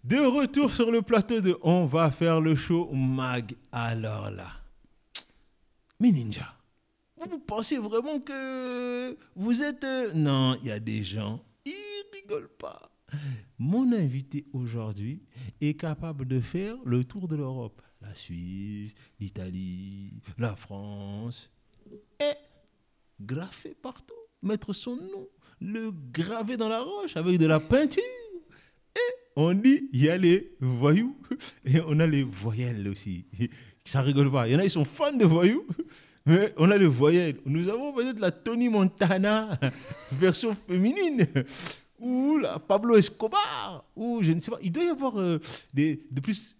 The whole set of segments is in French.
De retour sur le plateau de On va faire le show Mag. Alors là, mais Ninja, vous pensez vraiment que vous êtes... Non, il y a des gens, ils rigolent pas. Mon invité aujourd'hui est capable de faire le tour de l'Europe. La Suisse, l'Italie, la France. Et graffer partout, mettre son nom, le graver dans la roche avec de la peinture. Et on dit, il y a les voyous et on a les voyelles aussi. Ça rigole pas. Il y en a, ils sont fans de voyous, mais on a les voyelles. Nous avons peut-être la Tony Montana, version féminine, ou la Pablo Escobar, ou je ne sais pas. Il doit y avoir de plus,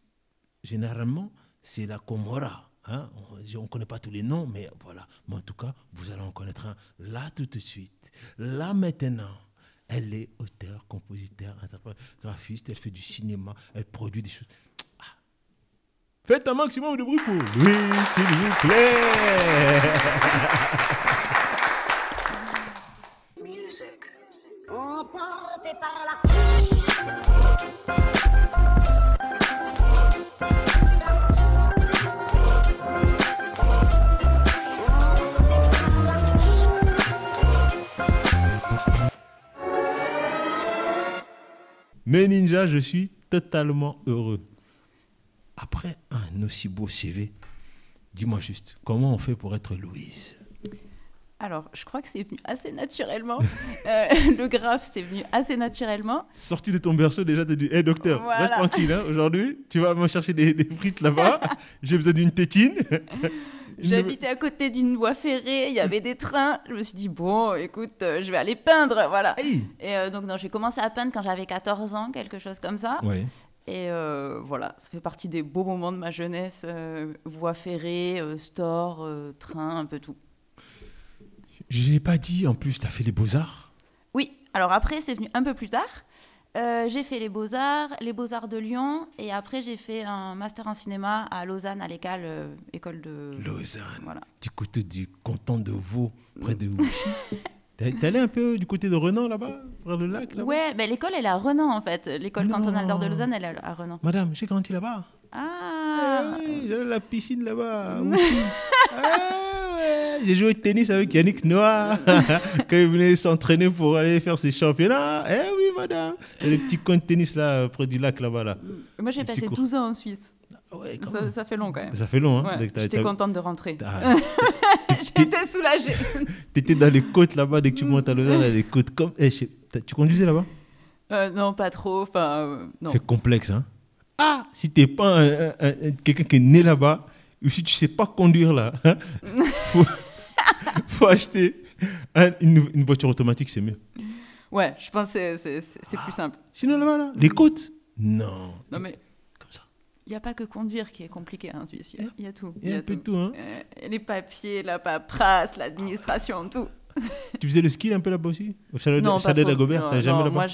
généralement, c'est la Comora. Hein? On ne connaît pas tous les noms, mais voilà. Mais en tout cas, vous allez en connaître un là tout de suite. Là maintenant, elle est auteure, compositeur, interprète, graphiste, elle fait du cinéma, elle produit des choses. Ah. Faites un maximum de bruit pour lui, s'il vous plaît. Music. Emporté par la Mais Ninja, je suis totalement heureux. Après un aussi beau CV, dis-moi juste, comment on fait pour être Louise? Alors, je crois que c'est venu assez naturellement. Le graphe, c'est venu assez naturellement. Sorti de ton berceau, déjà, tu as dit, hé docteur, Voilà. reste tranquille, hein, aujourd'hui, tu vas me chercher des frites là-bas, j'ai besoin d'une tétine. J'habitais à côté d'une voie ferrée, il y avait des trains. Je me suis dit, bon, écoute, je vais aller peindre, voilà. Hey. Et donc, non, j'ai commencé à peindre quand j'avais 14 ans, quelque chose comme ça. Ouais. Et voilà, ça fait partie des beaux moments de ma jeunesse. Voie ferrée, store, train, un peu tout. Je n'ai pas dit, en plus, tu as fait les beaux-arts. Oui, alors après, c'est venu un peu plus tard. J'ai fait les Beaux-Arts de Lyon, et après j'ai fait un master en cinéma à Lausanne, à l'école école de... Lausanne, Voilà. du côté du canton de Vaud, près de Ouchy. T'es allé un peu du côté de Renan, là-bas, vers le lac, là-bas? Ouais, ben l'école, elle est à Renan, en fait. L'école cantonale d'art de Lausanne, elle est à Renan. Madame, j'ai grandi là-bas. Ah Oui, j'allais à la piscine là-bas, à Ouchy. Ouais. J'ai joué au tennis avec Yannick Noah quand il venait s'entraîner pour aller faire ses championnats. Eh oui, madame. Il y a les petits coins de tennis là, près du lac là-bas. Là. Moi, j'ai passé 12 ans en Suisse. Ah ouais, Ça fait long quand même. Ça fait long, hein. Ouais, j'étais contente de rentrer. Ah, J'étais soulagée. t'étais dans les côtes là-bas, dès que tu montes à Lausanne, les côtes comme... tu conduisais là-bas? Non, pas trop. Non. C'est complexe, hein. Ah, si t'es pas quelqu'un qui est né là-bas, ou si tu sais pas conduire là, hein, faut acheter une voiture automatique, c'est mieux. Ouais, je pense que c'est plus simple. Sinon là-bas, là, les côtes? Non. Non, mais Comme ça. il n'y a pas que conduire qui est compliqué en Suisse. Il y a tout. Il y a un peu de tout, hein. Les papiers, la paperasse, l'administration, tout. Tu faisais le ski un peu là-bas aussi? Au chalet Non, pas trop. d'Agobert, Non, t'as jamais non, là-bas? moi,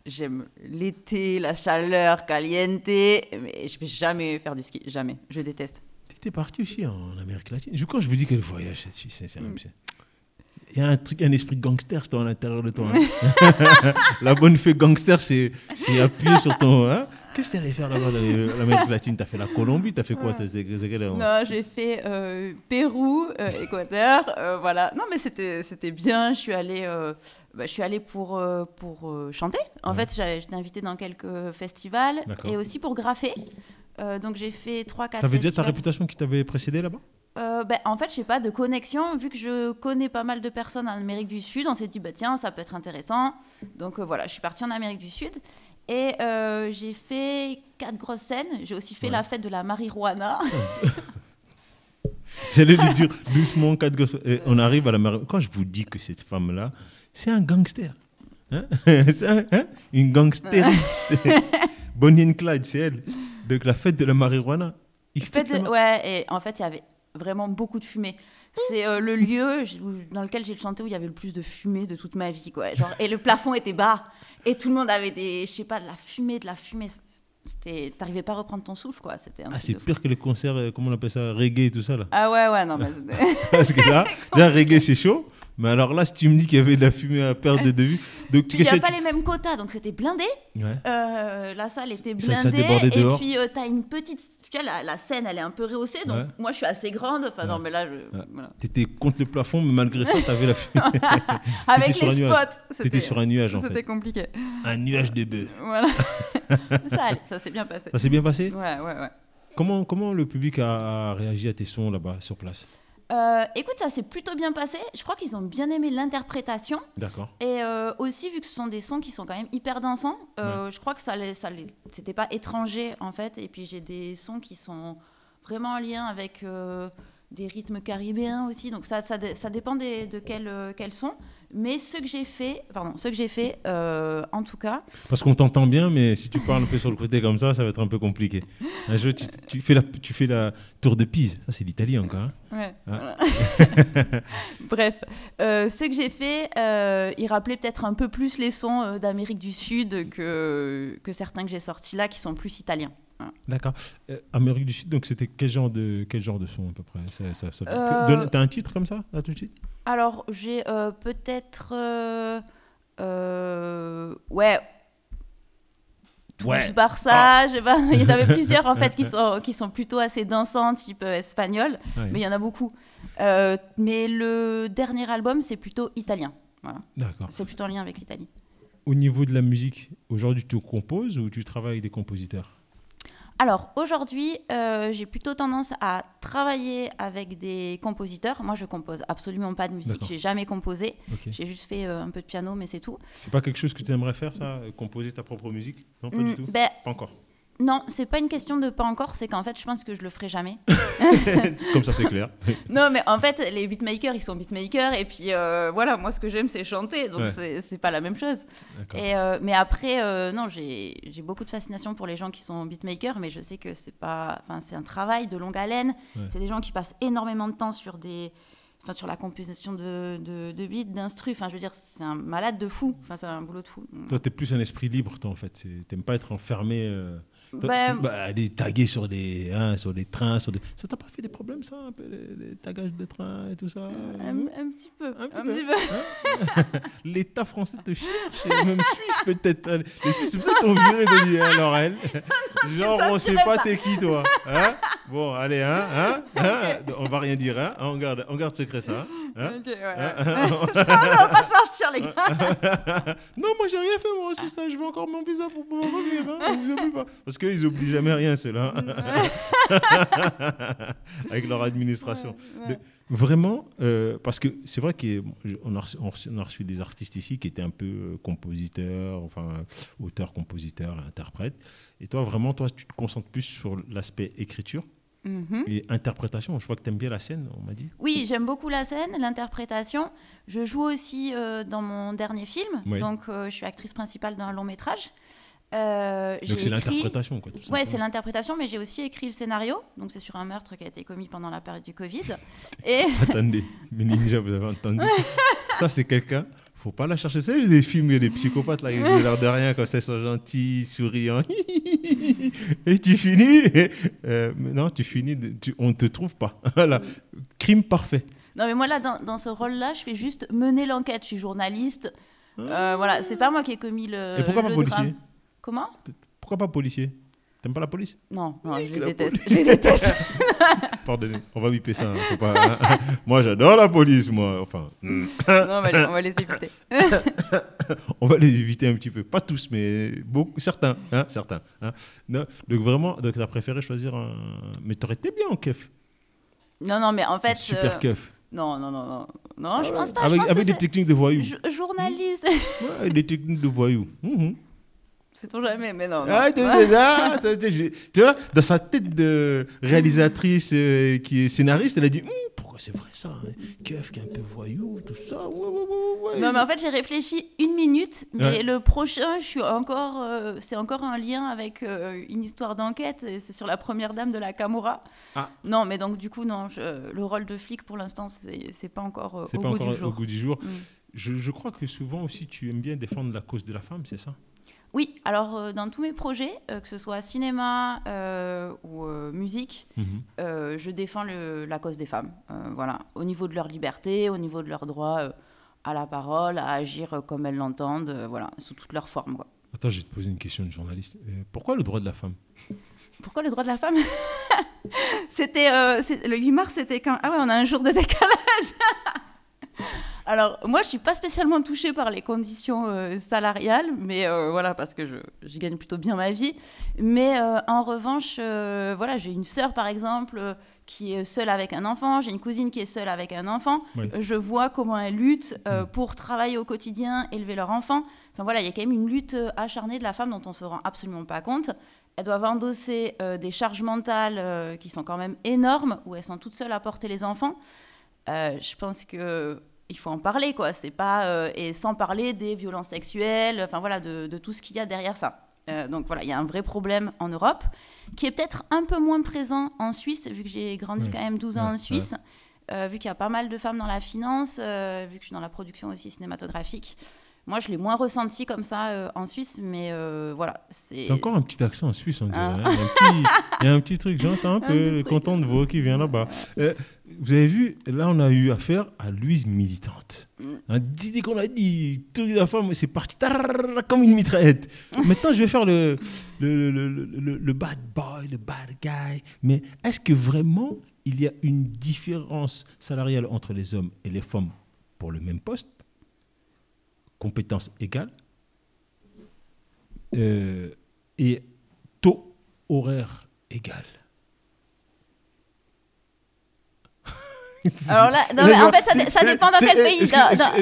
j'aime l'été, la chaleur, caliente, mais je vais jamais faire du ski, jamais. Je déteste. T'étais parti aussi en Amérique latine. Quand je vous dis qu'elle voyage, cette Suisse, il y a un esprit de gangster à l'intérieur de toi. Hein. La bonne fée gangster, c'est appuyer sur ton... Hein. Qu'est-ce que tu allais faire là-bas dans l'Amérique latine? Tu as fait la Colombie? Tu as fait quoi? Non, j'ai fait Pérou, Équateur, voilà. Non, mais c'était bien. Je suis allée pour chanter. En fait, j'étais invitée dans quelques festivals et aussi pour graffer. Donc, j'ai fait 3-4 festivals. T'avais déjà ta réputation qui t'avait précédé là-bas? En fait, je n'ai pas de connexion. Vu que je connais pas mal de personnes en Amérique du Sud, on s'est dit, tiens, ça peut être intéressant. Donc, voilà, je suis partie en Amérique du Sud. Et j'ai fait 4 grosses scènes. J'ai aussi fait la fête de la marijuana. J'allais lui dire doucement 4 grosses... Et on arrive à la marijuana. Quand je vous dis que cette femme-là, c'est un gangster. Hein? C'est une gangstériste. Bonnie and Clyde, c'est elle. Donc, la fête de la marijuana. Ouais, et en fait, il y avait vraiment beaucoup de fumée. C'est le lieu dans lequel j'ai chanté où il y avait le plus de fumée de toute ma vie, quoi. Genre, et le plafond était bas. Et tout le monde avait de la fumée. T'arrivais pas à reprendre ton souffle, quoi. C'est pire que les concerts, comment on appelle ça, reggae et tout ça, là. Ah ouais, non, mais Parce que là, déjà, reggae, c'est chaud. Mais alors là, si tu me dis qu'il y avait de la fumée à perdre de vue, donc Il n'y a pas les mêmes quotas, donc c'était blindé. Ouais. La salle était Ça blindée. débordait Et dehors. puis, tu as une petite. Tu vois, la scène, elle est un peu rehaussée. Donc, Ouais. moi, je suis assez grande. Enfin, non, mais là, voilà. T'étais contre le plafond, mais malgré ça, t'avais la fumée. Avec sur les un nuage. spots. T'étais sur un nuage, en C'était fait. compliqué. Un nuage de bœufs. Voilà. Ça allait, ça s'est bien passé. Ça s'est bien passé? Ouais. Comment le public a réagi à tes sons là-bas, sur place? Écoute, ça s'est plutôt bien passé. Je crois qu'ils ont bien aimé l'interprétation. D'accord. Et aussi, vu que ce sont des sons qui sont quand même hyper dansants, je crois que c'était pas étranger en fait. Et puis j'ai des sons qui sont vraiment en lien avec des rythmes caribéens aussi. Donc ça dépend de quels son. Mais ceux que j'ai fait, en tout cas. Parce qu'on t'entend bien, mais si tu parles un peu sur le côté comme ça va être un peu compliqué. Un jour, tu fais la tour de Pise. Ça, c'est l'Italie encore. Hein. Ouais. Ah. Voilà. Bref, ceux que j'ai fait, ils rappelaient peut-être un peu plus les sons d'Amérique du Sud que certains que j'ai sortis là, qui sont plus italiens. Voilà. D'accord. Amérique du Sud, donc c'était quel genre de son à peu près? T'as un titre comme ça, là, tout de suite? Alors, j'ai peut-être... ouais. Ouais. Barça, il y en avait plusieurs en fait qui sont plutôt assez dansants, type espagnol, Ouais. mais il y en a beaucoup. Mais le dernier album, c'est plutôt italien. Voilà. D'accord. C'est plutôt en lien avec l'Italie. Au niveau de la musique, aujourd'hui, tu composes ou tu travailles avec des compositeurs? Alors aujourd'hui, j'ai plutôt tendance à travailler avec des compositeurs. Moi, je compose absolument pas de musique. D'accord. J'ai jamais composé. Ok. J'ai juste fait un peu de piano, mais c'est tout. C'est pas quelque chose que tu aimerais faire, ça? Composer ta propre musique? Non, pas du tout? Ben, Pas encore. non, c'est pas une question de pas encore. C'est qu'en fait, je pense que je le ferai jamais. Comme ça, c'est clair. Non, mais en fait, les beatmakers, ils sont beatmakers. Et puis voilà, moi, ce que j'aime, c'est chanter. Donc Ouais. c'est pas la même chose. D'accord. Et, mais après, non, j'ai beaucoup de fascination pour les gens qui sont beatmakers, mais je sais que c'est un travail de longue haleine. Ouais. C'est des gens qui passent énormément de temps sur la composition de beats, d'instru. Enfin, je veux dire, c'est un malade de fou. Enfin, c'est un boulot de fou. Toi, t'es plus un esprit libre, toi, en fait. T'aimes pas être enfermé. Ben, Aller taguer sur les trains. Ça t'a pas fait des problèmes, ça, un peu, les tagages de trains et tout ça? un petit peu. Un Un petit petit peu. peu. L'État français te cherche, et même Suisse peut-être. Les Suisses peut-être t'ont viré, ils ont dit, alors elle, genre Ça on sait dirait pas ça. t'es qui toi, hein? Bon allez hein? On va rien dire hein? On garde secret ça. Hein? Ok, ouais. Hein? Ça, on va pas sortir, les gars. Non moi j'ai rien fait moi aussi ça, je veux encore mon visa pour pouvoir revenir. Hein? On vous oublie pas. Parce qu'ils oublient jamais rien ceux-là. Avec leur administration. Ouais. Vraiment, parce que c'est vrai qu'on a reçu des artistes ici qui étaient un peu compositeurs, enfin auteurs, compositeurs, interprètes. Et toi, vraiment, tu te concentres plus sur l'aspect écriture et interprétation. Je vois que tu aimes bien la scène, on m'a dit. Oui, j'aime beaucoup la scène, l'interprétation. Je joue aussi dans mon dernier film. Oui. Donc, je suis actrice principale d'un long métrage. Donc c'est l'interprétation, quoi. Tout Ouais, simplement. c'est l'interprétation, mais j'ai aussi écrit le scénario. Donc, c'est sur un meurtre qui a été commis pendant la période du Covid. Et Attendez, mais Ninja, vous avez entendu? Ça, c'est quelqu'un. Faut pas la chercher. Vous savez, des films, il y a des psychopathes là, ils ont l'air de rien, comme ça, ils sont gentils, souriants. Et tu finis. Mais non, tu finis. On ne te trouve pas. Voilà. Crime parfait. non, mais moi, là, dans ce rôle-là, je fais juste mener l'enquête. Je suis journaliste. Voilà, c'est pas moi qui ai commis le. Et pourquoi pas le policier? drame. Comment? Pourquoi pas policier? T'aimes pas la police? Non, je les la déteste. police. Je les déteste. Pardonnez, on va biper ça. Hein, faut pas, hein. Moi, j'adore la police, moi. Enfin, Non, on va les éviter. on va les éviter un petit peu. Pas tous, mais beaucoup, certains. Hein, certains hein. Non, donc vraiment, tu as préféré choisir un... Mais t'aurais été bien en keuf. Non, mais en fait. Un super keuf. Non, je pense pas. Avec, je pense avec que des techniques de voyous. journaliste. Ouais, des techniques de voyous. Sait-on jamais, mais non. Ah, tu vois, dans sa tête de réalisatrice qui est scénariste, elle a dit pourquoi c'est vrai ça, hein, keuf qui est un peu voyou, tout ça. Ouais. Non, mais en fait, j'ai réfléchi 1 minute, mais Ouais. le prochain, c'est encore un lien avec une histoire d'enquête, et c'est sur la première dame de la Camorra. Ah. Non, mais donc du coup, non, le rôle de flic, pour l'instant, c'est pas encore C'est au pas goût encore du jour. au goût du jour. Mm. Je crois que souvent aussi tu aimes bien défendre la cause de la femme, c'est ça? Oui, alors dans tous mes projets, que ce soit cinéma ou musique, je défends la cause des femmes. Voilà, au niveau de leur liberté, au niveau de leurs droits. à la parole, à agir comme elles l'entendent, voilà, sous toutes leurs formes, quoi. Attends, je vais te poser une question de journaliste. Pourquoi le droit de la femme? Pourquoi le droit de la femme? Le 8 mars, c'était quand... Ah ouais, on a un jour de décalage. Alors, moi, je ne suis pas spécialement touchée par les conditions salariales, mais voilà, parce que je gagne plutôt bien ma vie. Mais en revanche, voilà, j'ai une sœur, par exemple, qui est seule avec un enfant. J'ai une cousine qui est seule avec un enfant. Oui. Je vois comment elles luttent pour travailler au quotidien, élever leur enfant. Enfin voilà, il y a quand même une lutte acharnée de la femme dont on ne se rend absolument pas compte. Elles doivent endosser des charges mentales qui sont quand même énormes, où elles sont toutes seules à porter les enfants. Je pense que il faut en parler, quoi. C'est pas et sans parler des violences sexuelles, enfin voilà, de tout ce qu'il y a derrière ça. Donc voilà, il y a un vrai problème en Europe qui est peut-être un peu moins présent en Suisse, vu que j'ai grandi quand même 12 ans en Suisse, vu qu'il y a pas mal de femmes dans la finance, vu que je suis dans la production aussi cinématographique. Moi, je l'ai moins ressenti comme ça en Suisse, mais voilà. T'as encore un petit accent en Suisse, on dirait. Hein. Il y a un petit truc, j'entends un peu le canton de Vaud qui vient là-bas. Vous avez vu, là, on a eu affaire à Louise Militante. Dès qu'on a dit, toute la femme, c'est parti comme une mitraillette. Maintenant, je vais faire le bad boy, le bad guy. Mais est-ce que vraiment, il y a une différence salariale entre les hommes et les femmes pour le même poste? Compétences égales et taux horaire égal. Alors là, non, mais en fait, ça dépend dans quel pays.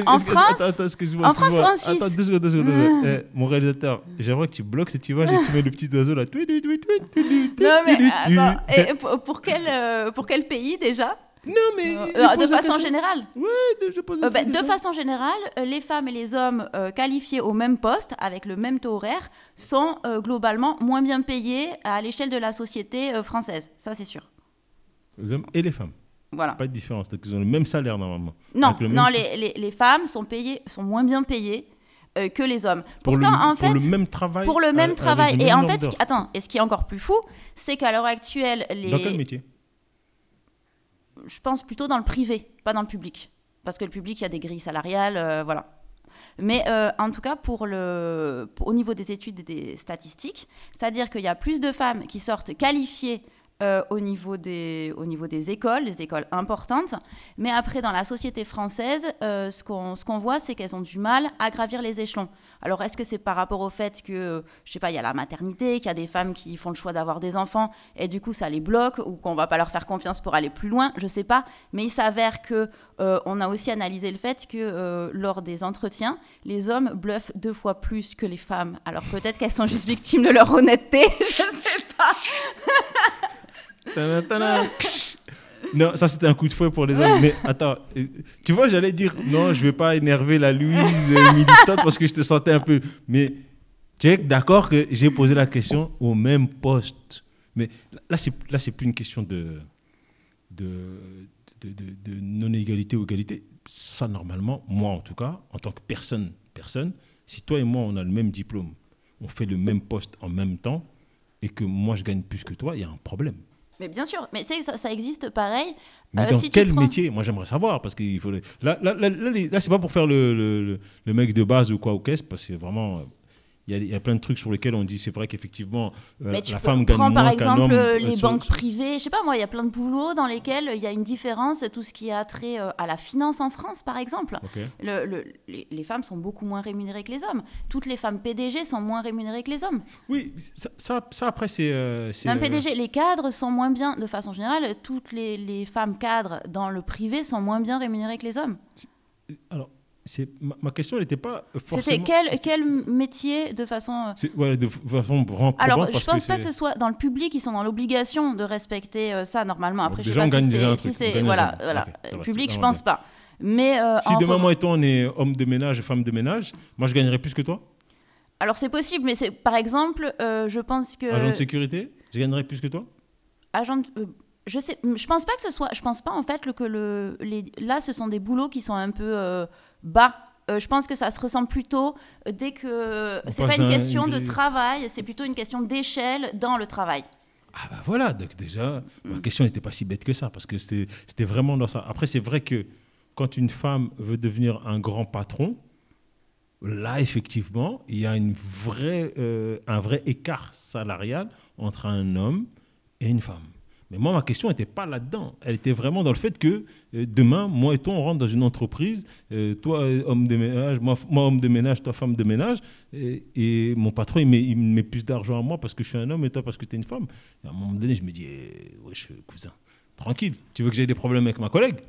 En France, excuse-moi. En France ou en Suisse? Attends, 2 secondes. Mon réalisateur, j'aimerais que tu bloques cette image et tu mets le petit oiseau là. Non, mais attends, et pour quel pays déjà? Non, mais de façon générale. Oui, je pose de façon générale, les femmes et les hommes qualifiés au même poste, avec le même taux horaire, sont globalement moins bien payés à l'échelle de la société française. Ça, c'est sûr. Les hommes et les femmes. Voilà. Pas de différence. Donc, ils ont le même salaire normalement. Non, les femmes sont moins bien payées que les hommes. Pourtant, en fait, pour le même travail. Pour le même travail. Avec Et en fait, d'heures. et ce qui est encore plus fou, c'est qu'à l'heure actuelle, Dans quel métier? Je pense plutôt dans le privé, pas dans le public. Parce que le public, il y a des grilles salariales, voilà. Mais en tout cas, au niveau des études et des statistiques, c'est-à-dire qu'il y a plus de femmes qui sortent qualifiées au niveau des écoles, les écoles importantes. Mais après, dans la société française, ce qu'on voit, c'est qu'elles ont du mal à gravir les échelons. Alors, est-ce que c'est par rapport au fait que, je sais pas, il y a la maternité, qu'il y a des femmes qui font le choix d'avoir des enfants et du coup, ça les bloque ou qu'on va pas leur faire confiance pour aller plus loin? Je sais pas. Mais il s'avère que on a aussi analysé le fait que lors des entretiens, les hommes bluffent 2 fois plus que les femmes. Alors, peut-être qu'elles sont juste victimes de leur honnêteté. Je sais pas. Non, ça c'était un coup de fouet pour les hommes. Mais attends, tu vois, j'allais dire non, je vais pas énerver la Louise Militante parce que je te sentais un peu. Mais tu es d'accord que j'ai posé la question au même poste. Mais là, c'est plus une question de non-égalité ou égalité. Ça, normalement, moi en tout cas, en tant que personne, si toi et moi on a le même diplôme, on fait le même poste en même temps et que moi je gagne plus que toi, il y a un problème. Mais bien sûr, mais tu sais que ça existe pareil. Mais dans si quel métier? Moi, j'aimerais savoir, parce qu'il faut... Là, c'est pas pour faire le mec de base ou quoi ou qu'est-ce, parce que vraiment, il y a plein de trucs sur lesquels on dit, c'est vrai qu'effectivement, la femme gagne moins par qu'un homme. exemple les banques privées, je sais pas moi, il y a plein de boulots dans lesquels il y a une différence, tout ce qui a trait à la finance en France, par exemple. Okay. Les femmes sont beaucoup moins rémunérées que les hommes. Toutes les femmes PDG sont moins rémunérées que les hommes. Oui, ça après, c'est... Même PDG, les cadres sont moins bien, de façon générale, toutes les femmes cadres dans le privé sont moins bien rémunérées que les hommes. Alors, ma question n'était pas forcément... C'était quel métier de façon... de façon vraiment probante. Alors, je ne pense pas que ce soit dans le public, ils sont dans l'obligation de respecter ça normalement. Après, je ne sais pas si c'est... Voilà. Okay, le public, je ne pense pas. Mais, si demain, moi et toi, on est homme de ménage et femme de ménage, moi, je gagnerais plus que toi? Alors, c'est possible, mais c'est, par exemple, je pense que... Agent de sécurité, je gagnerais plus que toi? Je pense pas que ce soit... Je pense pas, en fait, là, ce sont des boulots qui sont un peu... bas. Je pense que ça se ressent plutôt dès que c'est pas une question de travail, c'est plutôt une question d'échelle dans le travail. Ah bah voilà, donc déjà, ma question n'était pas si bête que ça, parce que c'était vraiment dans ça. Après, c'est vrai que quand une femme veut devenir un grand patron, là, effectivement, il y a un vrai écart salarial entre un homme et une femme. Mais moi, ma question n'était pas là-dedans. Elle était vraiment dans le fait que demain, moi et toi, on rentre dans une entreprise, toi, homme de ménage, moi, homme de ménage, toi, femme de ménage, et mon patron, il me met plus d'argent à moi parce que je suis un homme et toi parce que tu es une femme. Et à un moment donné, je me dis, wesh, cousin, tranquille, tu veux que j'aie des problèmes avec ma collègue?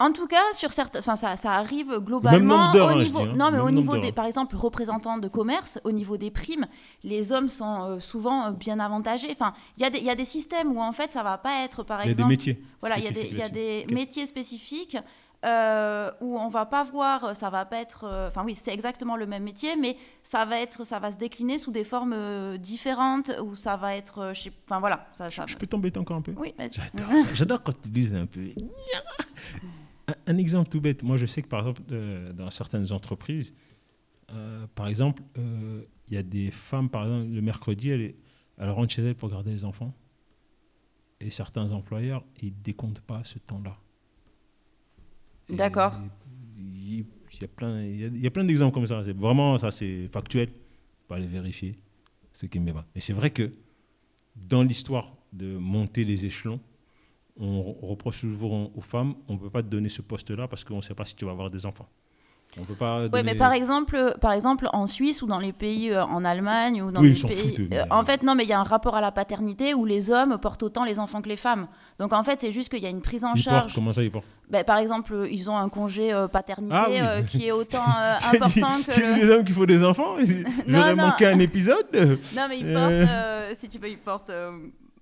En tout cas, sur certains, ça arrive Même globalement nombre d'heures, au je niveau, dis, hein. non, mais Même au nombre niveau d'heures. des, par exemple, représentants de commerce, au niveau des primes, les hommes sont souvent bien avantagés. Enfin, il y a des systèmes où en fait, ça va pas être, par Il y a des exemple, métiers. voilà, il y a spécifiques des là-dessus. Ok. métiers spécifiques où on va pas voir, ça va pas être, enfin oui, c'est exactement le même métier, mais ça va se décliner sous des formes différentes, où ça va être, enfin voilà, ça. Je peux t'embêter encore un peu? Oui, vas-y. J'adore ça. J'adore quand tu dis un peu. Un exemple tout bête. Moi, je sais que par exemple, dans certaines entreprises, par exemple, il y a des femmes, par exemple, le mercredi, elles rentrent chez elles pour garder les enfants. Et certains employeurs, ils ne décomptent pas ce temps-là. Et D'accord. Il y a plein d'exemples comme ça. C'est vraiment, ça, c'est factuel. Il faut aller vérifier ce qui me va. Et c'est vrai que dans l'histoire de monter les échelons, on reproche toujours aux femmes, on ne peut pas te donner ce poste-là parce qu'on ne sait pas si tu vas avoir des enfants. On peut pas Oui, donner... mais par exemple, en Suisse ou dans les pays, en Allemagne ou dans Oui, les ils s'en pays... foutent, mais- en fait, non, mais il y a un rapport à la paternité où les hommes portent autant les enfants que les femmes. Donc, en fait, c'est juste qu'il y a une prise en Ils charge. portent, comment ça, ils portent? Par exemple, ils ont un congé paternité Ah oui. qui est autant J'ai dit- important que... j'ai dit les hommes qui font des enfants. J'aurais non. manqué un épisode. Non, mais ils portent, si tu veux, ils portent...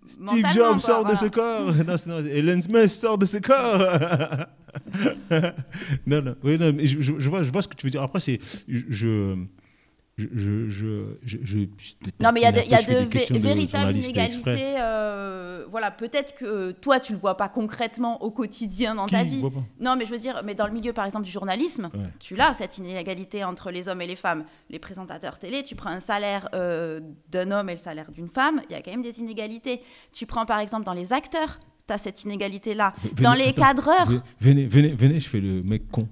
Steve mentalement, Jobs quoi, sort de voilà. ce corps. Non, Elon Smith sort de ce corps. Non. Oui, non, mais je vois ce que tu veux dire. Après, c'est... Non, mais il y a de de véritables inégalités. Voilà, peut-être que toi, tu le vois pas concrètement au quotidien dans ta vie. Non, mais je veux dire, mais dans le milieu, par exemple, du journalisme, Ouais. tu l'as, cette inégalité entre les hommes et les femmes. Les présentateurs télé, tu prends un salaire d'un homme et le salaire d'une femme, il y a quand même des inégalités. Tu prends, par exemple, dans les acteurs, tu as cette inégalité-là. Dans les cadreurs... Venez, je fais le mec con.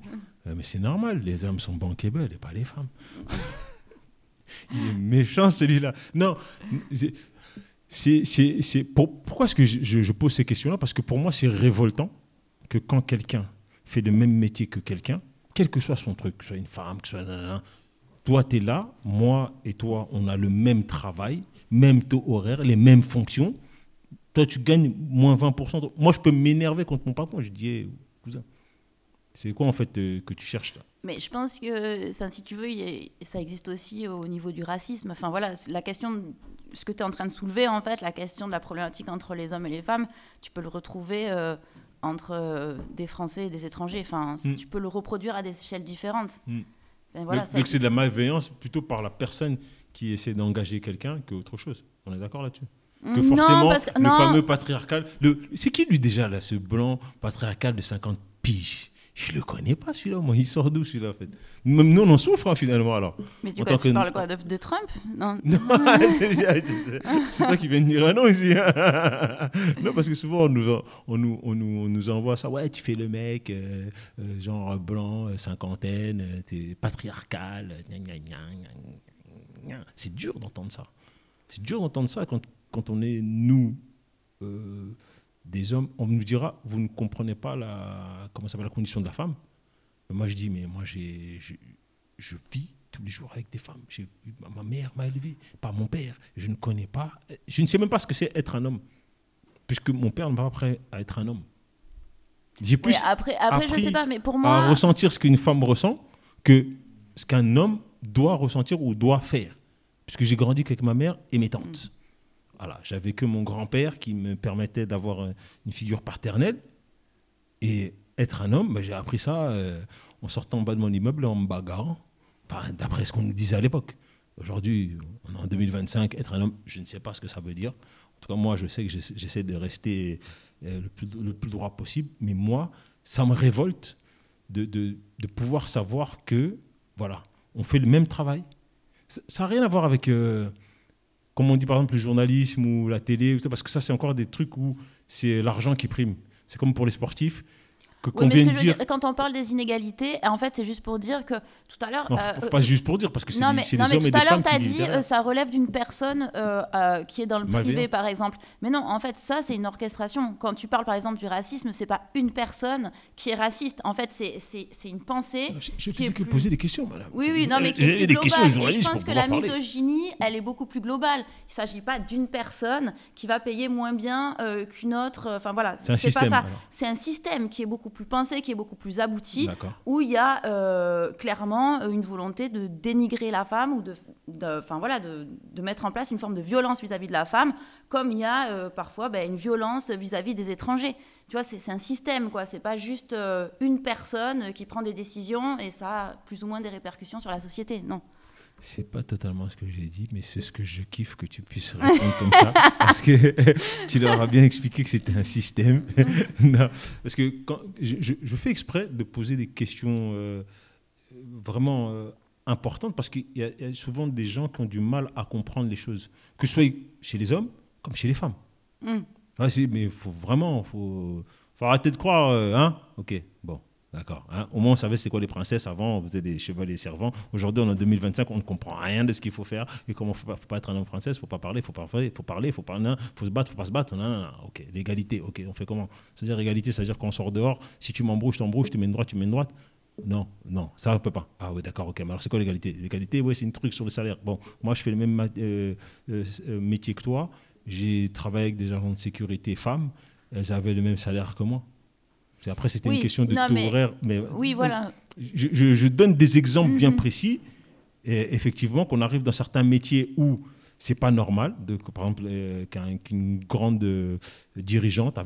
Mais c'est normal, les hommes sont bankable et pas les femmes. Il est méchant celui-là. Non, pourquoi est-ce que je pose ces questions-là? Parce que pour moi, c'est révoltant que quand quelqu'un fait le même métier que quelqu'un, quel que soit son truc, que ce soit une femme, que ce soit... Nanana, toi, tu es là, moi et toi, on a le même travail, même taux horaire, les mêmes fonctions. Toi, tu gagnes moins 20%. Moi, je peux m'énerver contre mon patron. Je dis, hey, cousin, c'est quoi en fait que tu cherches là? Mais je pense que, si tu veux, ça existe aussi au niveau du racisme. Enfin voilà, la question, ce que tu es en train de soulever, en fait, la question de la problématique entre les hommes et les femmes, tu peux le retrouver entre des Français et des étrangers. Enfin, tu peux le reproduire à des échelles différentes. Enfin, voilà, Donc c'est de la malveillance plutôt par la personne qui essaie d'engager quelqu'un qu'autre chose. On est d'accord là-dessus? Que forcément, le fameux patriarcal... C'est qui lui déjà, là, ce blanc patriarcal de 50 piges? Je le connais pas celui-là, moi. Il sort d'où celui-là, en fait? Même nous, on en souffre, hein, finalement, alors. Mais tu parles quoi, de Trump? Non, c'est toi qui viens de dire un nom ici. Non, parce que souvent, on nous envoie ça. Ouais, tu fais le mec, genre blanc, cinquantaine, t'es patriarcal. C'est dur d'entendre ça. C'est dur d'entendre ça quand on est, nous, des hommes. On nous dira, vous ne comprenez pas la condition de la femme. Mais moi, je dis, mais moi, je vis tous les jours avec des femmes. Ma mère m'a élevé, pas mon père. Je ne connais pas, je ne sais même pas ce que c'est être un homme, puisque mon père ne m'a pas prêt à être un homme. J'ai plus après je sais pas, mais pour à moi... ressentir ce qu'une femme ressent que ce qu'un homme doit ressentir ou doit faire. Puisque j'ai grandi avec ma mère et mes tantes. Voilà, j'avais que mon grand-père qui me permettait d'avoir une figure paternelle. Et être un homme, j'ai appris ça en sortant en bas de mon immeuble, en me bagarrant, d'après ce qu'on nous disait à l'époque. Aujourd'hui, on est en 2025, être un homme, je ne sais pas ce que ça veut dire. En tout cas, moi, je sais que j'essaie de rester le plus droit possible. Mais moi, ça me révolte de pouvoir savoir que, voilà, on fait le même travail. Ça n'a rien à voir avec, comme on dit par exemple, le journalisme ou la télé, parce que ça, c'est encore des trucs où c'est l'argent qui prime. C'est comme pour les sportifs. Oui, qu'on mais ce vienne que je veux dire... dire, quand on parle des inégalités, en fait, c'est juste pour dire que tout à l'heure. Non, faut pas juste pour dire, parce que c'est Non, des, mais, c'est non, des mais hommes et tout des à l'heure, femmes tu qui as vivent dit derrière. ça relève d'une personne qui est dans le privé, Malveillant. par exemple. Mais non, en fait, ça, c'est une orchestration. Quand tu parles, par exemple, du racisme, c'est pas une personne qui est raciste. En fait, c'est une pensée. Je qui est faisais que plus- poser des questions, madame. Oui, oui, non, mais qui Il est y a plus des globale. questions aux Et je journalistes pense pour que la pouvoir parler. misogynie, elle est beaucoup plus globale. Il ne s'agit pas d'une personne qui va payer moins bien qu'une autre. Enfin, voilà, C'est un pas système, ça. alors. C'est un système qui est beaucoup plus pensé, qui est beaucoup plus abouti, D'accord. où il y a clairement une volonté de dénigrer la femme ou enfin, voilà, de mettre en place une forme de violence vis-à-vis de la femme, comme il y a parfois une violence vis-à-vis des étrangers. Tu vois, c'est un système, quoi. C'est pas juste une personne qui prend des décisions et ça a plus ou moins des répercussions sur la société. Non. C'est pas totalement ce que j'ai dit, mais c'est ce que je kiffe que tu puisses répondre comme ça, parce que tu leur as bien expliqué que c'était un système. Non, parce que quand je fais exprès de poser des questions vraiment importantes, parce qu'il y a souvent des gens qui ont du mal à comprendre les choses, que ce soit chez les hommes comme chez les femmes. Ouais, mais il faut vraiment, faut arrêter de croire, hein. Ok, bon. D'accord. Hein. Au moins, on savait c'est quoi les princesses. Avant, on faisait des chevaliers servants. Aujourd'hui, on est en 2025, on ne comprend rien de ce qu'il faut faire. Et comment il ne faut pas être un homme princesse, il ne faut pas parler, il faut parler, il faut parler, il faut se battre, il ne faut pas se battre. Non. Ok, l'égalité. Ok, on fait comment? C'est-à-dire égalité, c'est-à-dire qu'on sort dehors, si tu m'embrouilles, je t'embrouille, tu mets une droite, tu mets une droite. Non, ça ne peut pas. Ah oui, d'accord, ok. Mais alors, c'est quoi l'égalité? L'égalité, ouais, c'est un truc sur le salaire. Bon, moi, je fais le même métier que toi. J'ai travaillé avec des agents de sécurité femmes. Elles avaient le même salaire que moi. Après, c'était une question de taux horaire. Mais oui, voilà. Je donne des exemples bien précis. Et effectivement, qu'on arrive dans certains métiers où c'est pas normal, par exemple, qu'une grande dirigeante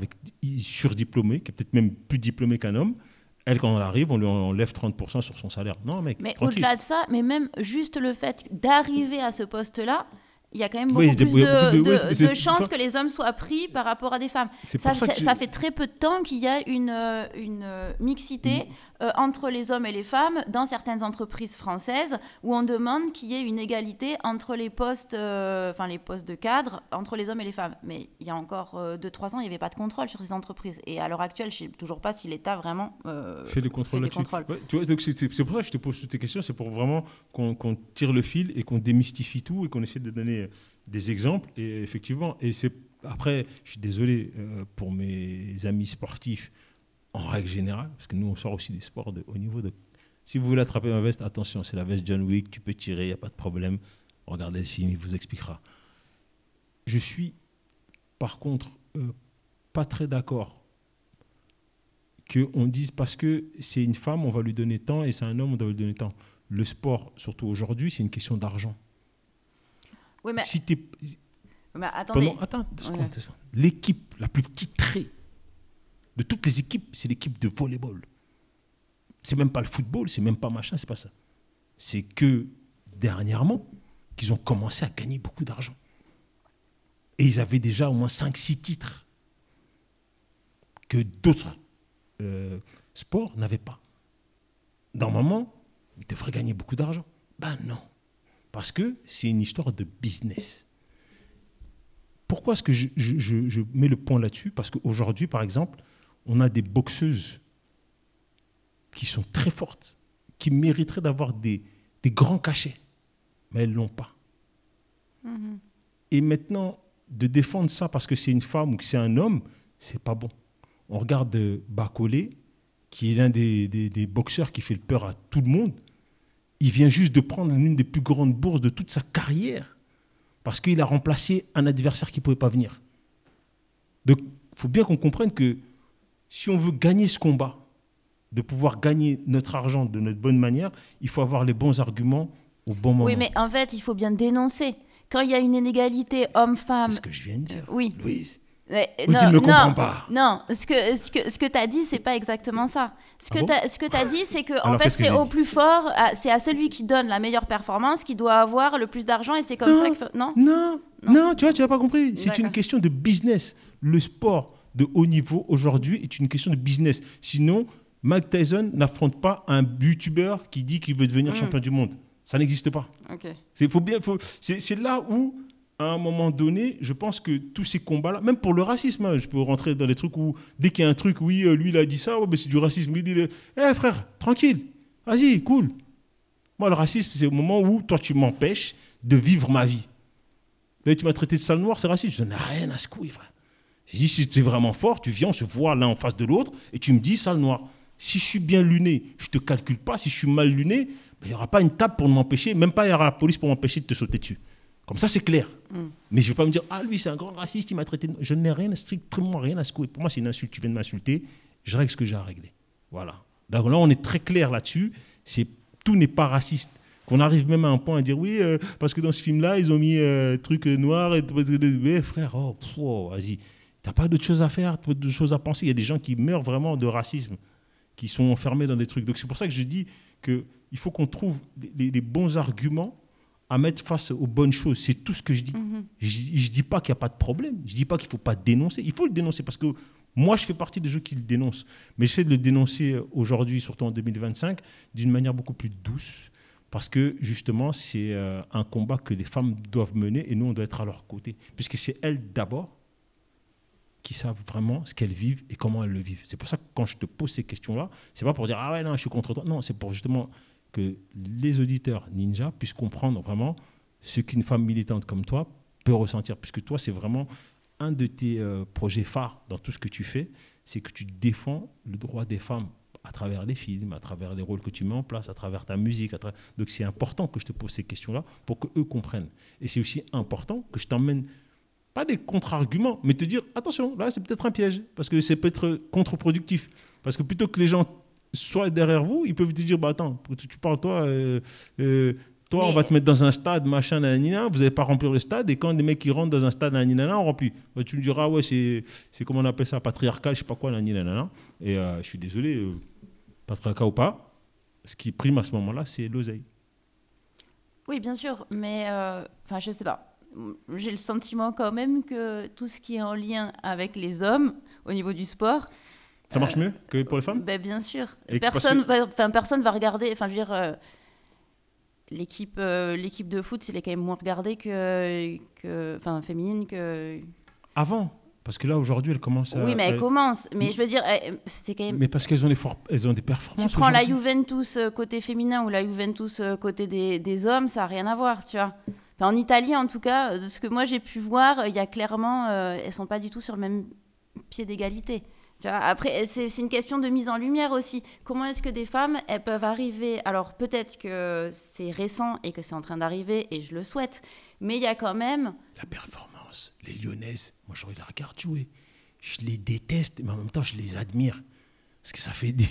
surdiplômée, qui est peut-être même plus diplômée qu'un homme, elle, quand elle arrive, on lui enlève 30% sur son salaire. Non, mec, mais tranquille. au-delà de ça, mais même juste le fait d'arriver à ce poste-là, il y a quand même beaucoup Oui, plus de c'est chances que les hommes soient pris par rapport à des femmes. Ça fait très peu de temps qu'il y a une mixité entre les hommes et les femmes dans certaines entreprises françaises où on demande qu'il y ait une égalité entre les postes de cadre entre les hommes et les femmes. Mais il y a encore 2-3 ans, il n'y avait pas de contrôle sur ces entreprises. Et à l'heure actuelle, je ne sais toujours pas si l'État vraiment fait des contrôles là-dessus. Ouais, tu vois, donc c'est pour ça que je te pose toutes tes questions. C'est pour vraiment qu'on tire le fil et qu'on démystifie tout et qu'on essaie de donner des exemples. Et effectivement, après, je suis désolé pour mes amis sportifs en règle générale, parce que nous, on sort aussi des sports de haut niveau. Si vous voulez attraper ma veste, attention, c'est la veste John Wick, tu peux tirer, il n'y a pas de problème. Regardez le film, il vous expliquera. Je suis, par contre, pas très d'accord qu'on dise parce que c'est une femme, on va lui donner tant, et c'est un homme, on doit lui donner tant. Le sport, surtout aujourd'hui, c'est une question d'argent. Oui, mais... Si mais attendez. Attends, l'équipe la plus titrée de toutes les équipes, c'est l'équipe de volleyball. C'est même pas le football, c'est même pas machin, c'est pas ça. C'est que dernièrement, qu'ils ont commencé à gagner beaucoup d'argent. Et ils avaient déjà au moins 5-6 titres que d'autres sports n'avaient pas. Normalement, ils devraient gagner beaucoup d'argent. Ben non. Parce que c'est une histoire de business. Pourquoi est-ce que je mets le point là-dessus? Parce qu'aujourd'hui, par exemple, on a des boxeuses qui sont très fortes, qui mériteraient d'avoir des grands cachets, mais elles ne l'ont pas. Et maintenant, de défendre ça parce que c'est une femme ou que c'est un homme, c'est pas bon. On regarde Bacolé, qui est l'un des boxeurs qui fait le peur à tout le monde. Il vient juste de prendre l'une des plus grandes bourses de toute sa carrière parce qu'il a remplacé un adversaire qui ne pouvait pas venir. Donc, il faut bien qu'on comprenne que si on veut gagner ce combat, de pouvoir gagner notre argent de notre bonne manière, il faut avoir les bons arguments au bon moment. Oui, mais en fait, il faut bien dénoncer. Quand il y a une inégalité homme-femme... C'est ce que je viens de dire, oui. Louise. Non, tu ne me comprends pas. Non, ce que tu as dit, c'est pas exactement ça. Ce que tu as dit, c'est que en fait, c'est au plus fort, c'est à celui qui donne la meilleure performance qui doit avoir le plus d'argent et c'est comme ça qu'il faut... Non, tu n'as pas compris. C'est une question de business. Le sport de haut niveau aujourd'hui est une question de business. Sinon, Mike Tyson n'affronte pas un youtubeur qui dit qu'il veut devenir champion du monde. Ça n'existe pas. Okay. C'est là où à un moment donné, je pense que tous ces combats-là, même pour le racisme, hein, je peux rentrer dans les trucs où, dès qu'il y a un truc, oui, lui, il a dit ça, ouais, mais c'est du racisme. Il dit, frère, tranquille, vas-y, cool. Moi, le racisme, c'est au moment où toi, tu m'empêches de vivre ma vie. Là, tu m'as traité de sale noir, c'est raciste. Je dis, rien à secouer, frère. Je dis, si tu es vraiment fort, tu viens, on se voit l'un en face de l'autre, et tu me dis sale noir. Si je suis bien luné, je ne te calcule pas. Si je suis mal luné, il n'y aura pas une table pour m'empêcher, même pas il y aura la police pour m'empêcher de te sauter dessus. Comme ça, c'est clair. Mais je ne vais pas me dire, ah, lui, c'est un grand raciste, il m'a traité de... Je n'ai rien, strictement rien à secouer. Pour moi, c'est une insulte. Tu viens de m'insulter, je règle ce que j'ai à régler. Voilà. Donc là, on est très clair là-dessus. Tout n'est pas raciste. Qu'on arrive même à un point à dire, oui, parce que dans ce film-là, ils ont mis truc noir. Et frère, vas-y. Tu n'as pas d'autre chose à faire, d'autres choses à penser. Il y a des gens qui meurent vraiment de racisme, qui sont enfermés dans des trucs. Donc c'est pour ça que je dis qu'il faut qu'on trouve les bons arguments à mettre face aux bonnes choses. C'est tout ce que je dis. Je ne dis pas qu'il n'y a pas de problème. Je ne dis pas qu'il ne faut pas dénoncer. Il faut le dénoncer parce que moi, je fais partie des gens qui le dénoncent. Mais j'essaie de le dénoncer aujourd'hui, surtout en 2025, d'une manière beaucoup plus douce. Parce que justement, c'est un combat que les femmes doivent mener et nous, on doit être à leur côté. Puisque c'est elles d'abord qui savent vraiment ce qu'elles vivent et comment elles le vivent. C'est pour ça que quand je te pose ces questions-là, c'est pas pour dire « Ah ouais, non, je suis contre toi ». Non, c'est pour justement que les auditeurs Ninja puissent comprendre vraiment ce qu'une femme militante comme toi peut ressentir. Puisque toi, c'est vraiment un de tes projets phares dans tout ce que tu fais, c'est que tu défends le droit des femmes à travers les films, à travers les rôles que tu mets en place, à travers ta musique. Donc c'est important que je te pose ces questions-là pour qu'eux comprennent. Et c'est aussi important que je t'emmène, pas des contre-arguments, mais te dire, attention, là c'est peut-être un piège, parce que c'est peut-être contre-productif. Parce que plutôt que les gens soient derrière vous, ils peuvent te dire, bah attends, tu parles toi, on va te mettre dans un stade, machin, nanana, vous n'allez pas remplir le stade, et quand des mecs qui rentrent dans un stade, nanana, on remplit. Bah, tu me diras, ouais, c'est comment on appelle ça, patriarcal, je sais pas quoi, nanana. Et je suis désolé, patriarcat ou pas, ce qui prime à ce moment-là, c'est l'oseille. Oui, bien sûr, mais je sais pas. J'ai le sentiment quand même que tout ce qui est en lien avec les hommes, au niveau du sport... Ça marche mieux que pour les femmes ? Ben, bien sûr. Et Personne va regarder... Enfin, je veux dire... L'équipe de foot, elle est quand même moins regardée féminine que... Avant, parce que là, aujourd'hui, elle commence à... Oui, mais elle commence. Mais je veux dire, c'est quand même... Mais parce qu'elles ont des performances. Tu prends la Juventus côté féminin ou la Juventus côté des hommes, ça n'a rien à voir, tu vois. Enfin, en Italie, en tout cas, de ce que moi j'ai pu voir, il y a clairement... elles ne sont pas du tout sur le même pied d'égalité. Après, c'est une question de mise en lumière aussi. Comment est-ce que des femmes, elles peuvent arriver... Alors, peut-être que c'est récent et que c'est en train d'arriver, et je le souhaite, mais il y a quand même... La performance, les Lyonnaises, moi, je les regarde jouer. Je les déteste, mais en même temps, je les admire. Parce que ça fait des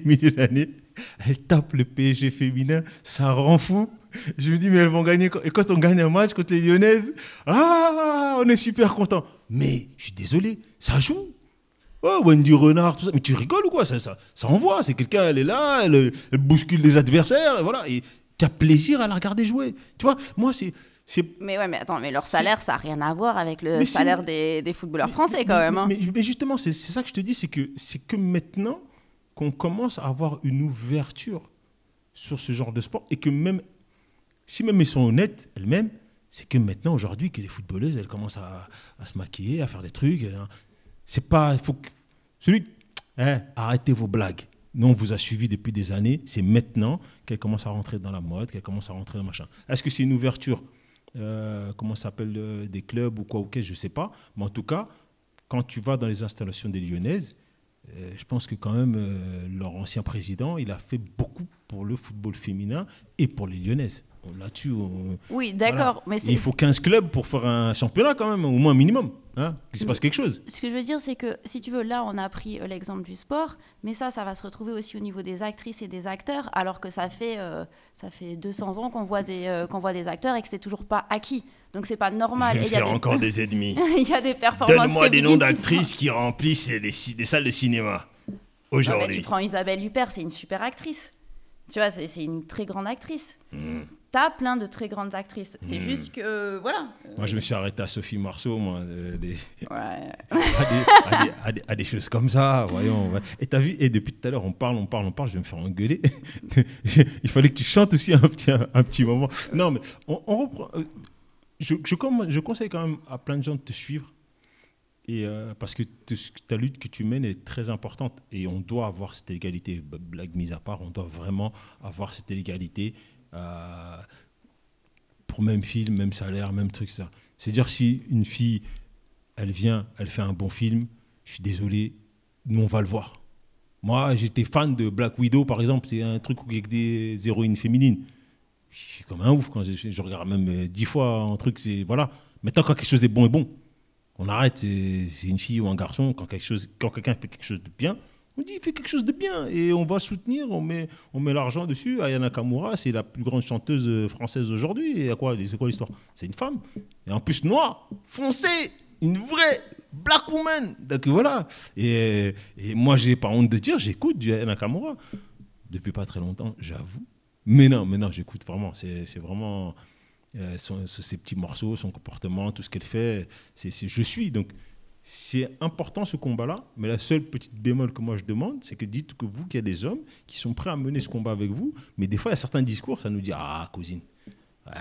milliers d'années. Elles tapent le PSG féminin, ça rend fou. Je me dis, mais elles vont gagner. Et quand on gagne un match contre les Lyonnaises, on est super content. Mais, je suis désolé, ça joue. Oh, Wendy Renard, tout ça. Mais tu rigoles ou quoi ? Ça envoie. C'est quelqu'un, elle est là, elle bouscule les adversaires, et voilà. Et tu as plaisir à la regarder jouer. Tu vois, moi, c'est... Mais ouais, mais attends, mais leur salaire, ça n'a rien à voir avec le salaire des footballeurs français, quand même. Hein. Mais justement, c'est ça que je te dis, c'est que maintenant qu'on commence à avoir une ouverture sur ce genre de sport, et que même, si même elles sont honnêtes elles-mêmes, c'est que maintenant, aujourd'hui, que les footballeuses, elles commencent à se maquiller, à faire des trucs... C'est pas... Il faut que... arrêtez vos blagues. Nous, on vous a suivi depuis des années. C'est maintenant qu'elle commence à rentrer dans la mode, qu'elle commence à rentrer dans machin. Est-ce que c'est une ouverture, comment ça s'appelle, des clubs ou quoi ou qu'est-ce, je ne sais pas. Mais en tout cas, quand tu vas dans les installations des Lyonnaises, je pense que quand même, leur ancien président, il a fait beaucoup pour le football féminin et pour les Lyonnaises. Là-dessus, oui, d'accord. Voilà. Mais il faut 15 clubs pour faire un championnat quand même, au moins minimum. Hein, qu'il se passe quelque chose. Ce que je veux dire, c'est que, si tu veux, là, on a pris l'exemple du sport, mais ça va se retrouver aussi au niveau des actrices et des acteurs, alors que ça fait 200 ans qu'on voit des acteurs et que c'est toujours pas acquis. Donc, c'est pas normal. Je vais faire encore des ennemis. Il y a des performances. Donne-moi des noms d'actrices qui remplissent des salles de cinéma aujourd'hui. Tu prends Isabelle Huppert, c'est une super actrice. Tu vois, c'est une très grande actrice. T'as plein de très grandes actrices. C'est juste que, voilà. Moi, je me suis arrêté à Sophie Marceau, moi, à des choses comme ça, voyons. Et t'as vu, et depuis tout à l'heure, on parle, je vais me faire engueuler. Il fallait que tu chantes aussi un petit moment. Non, mais on reprend... je conseille quand même à plein de gens de te suivre. Et parce que ta lutte que tu mènes est très importante. Et on doit avoir cette égalité. Blague mise à part, on doit vraiment avoir cette égalité pour même film, même salaire, même truc, ça. C'est-à-dire si une fille, elle vient, elle fait un bon film, je suis désolé, nous on va le voir. Moi, j'étais fan de Black Widow, par exemple. C'est un truc avec des héroïnes féminines. Je suis comme un ouf quand je regarde même 10 fois un truc. Voilà. Maintenant, quand quelque chose est bon, on arrête. C'est une fille ou un garçon. Quand quelqu'un fait quelque chose de bien, on dit il fait quelque chose de bien. Et on va soutenir, on met l'argent dessus. Aya Nakamura, c'est la plus grande chanteuse française aujourd'hui. Et c'est quoi l'histoire? C'est une femme. Et en plus, noire, foncée, une vraie black woman. Donc voilà. Et moi, j'ai pas honte de dire, j'écoute du Aya Nakamura. Depuis pas très longtemps, j'avoue. Mais non, j'écoute vraiment. C'est vraiment ces petits morceaux, son comportement, tout ce qu'elle fait. Je suis. Donc, c'est important ce combat-là. Mais la seule petite bémol que moi je demande, c'est que dites que vous, qu'il y a des hommes qui sont prêts à mener ce combat avec vous. Mais des fois, il y a certains discours, ça nous dit ah, cousine, ouais,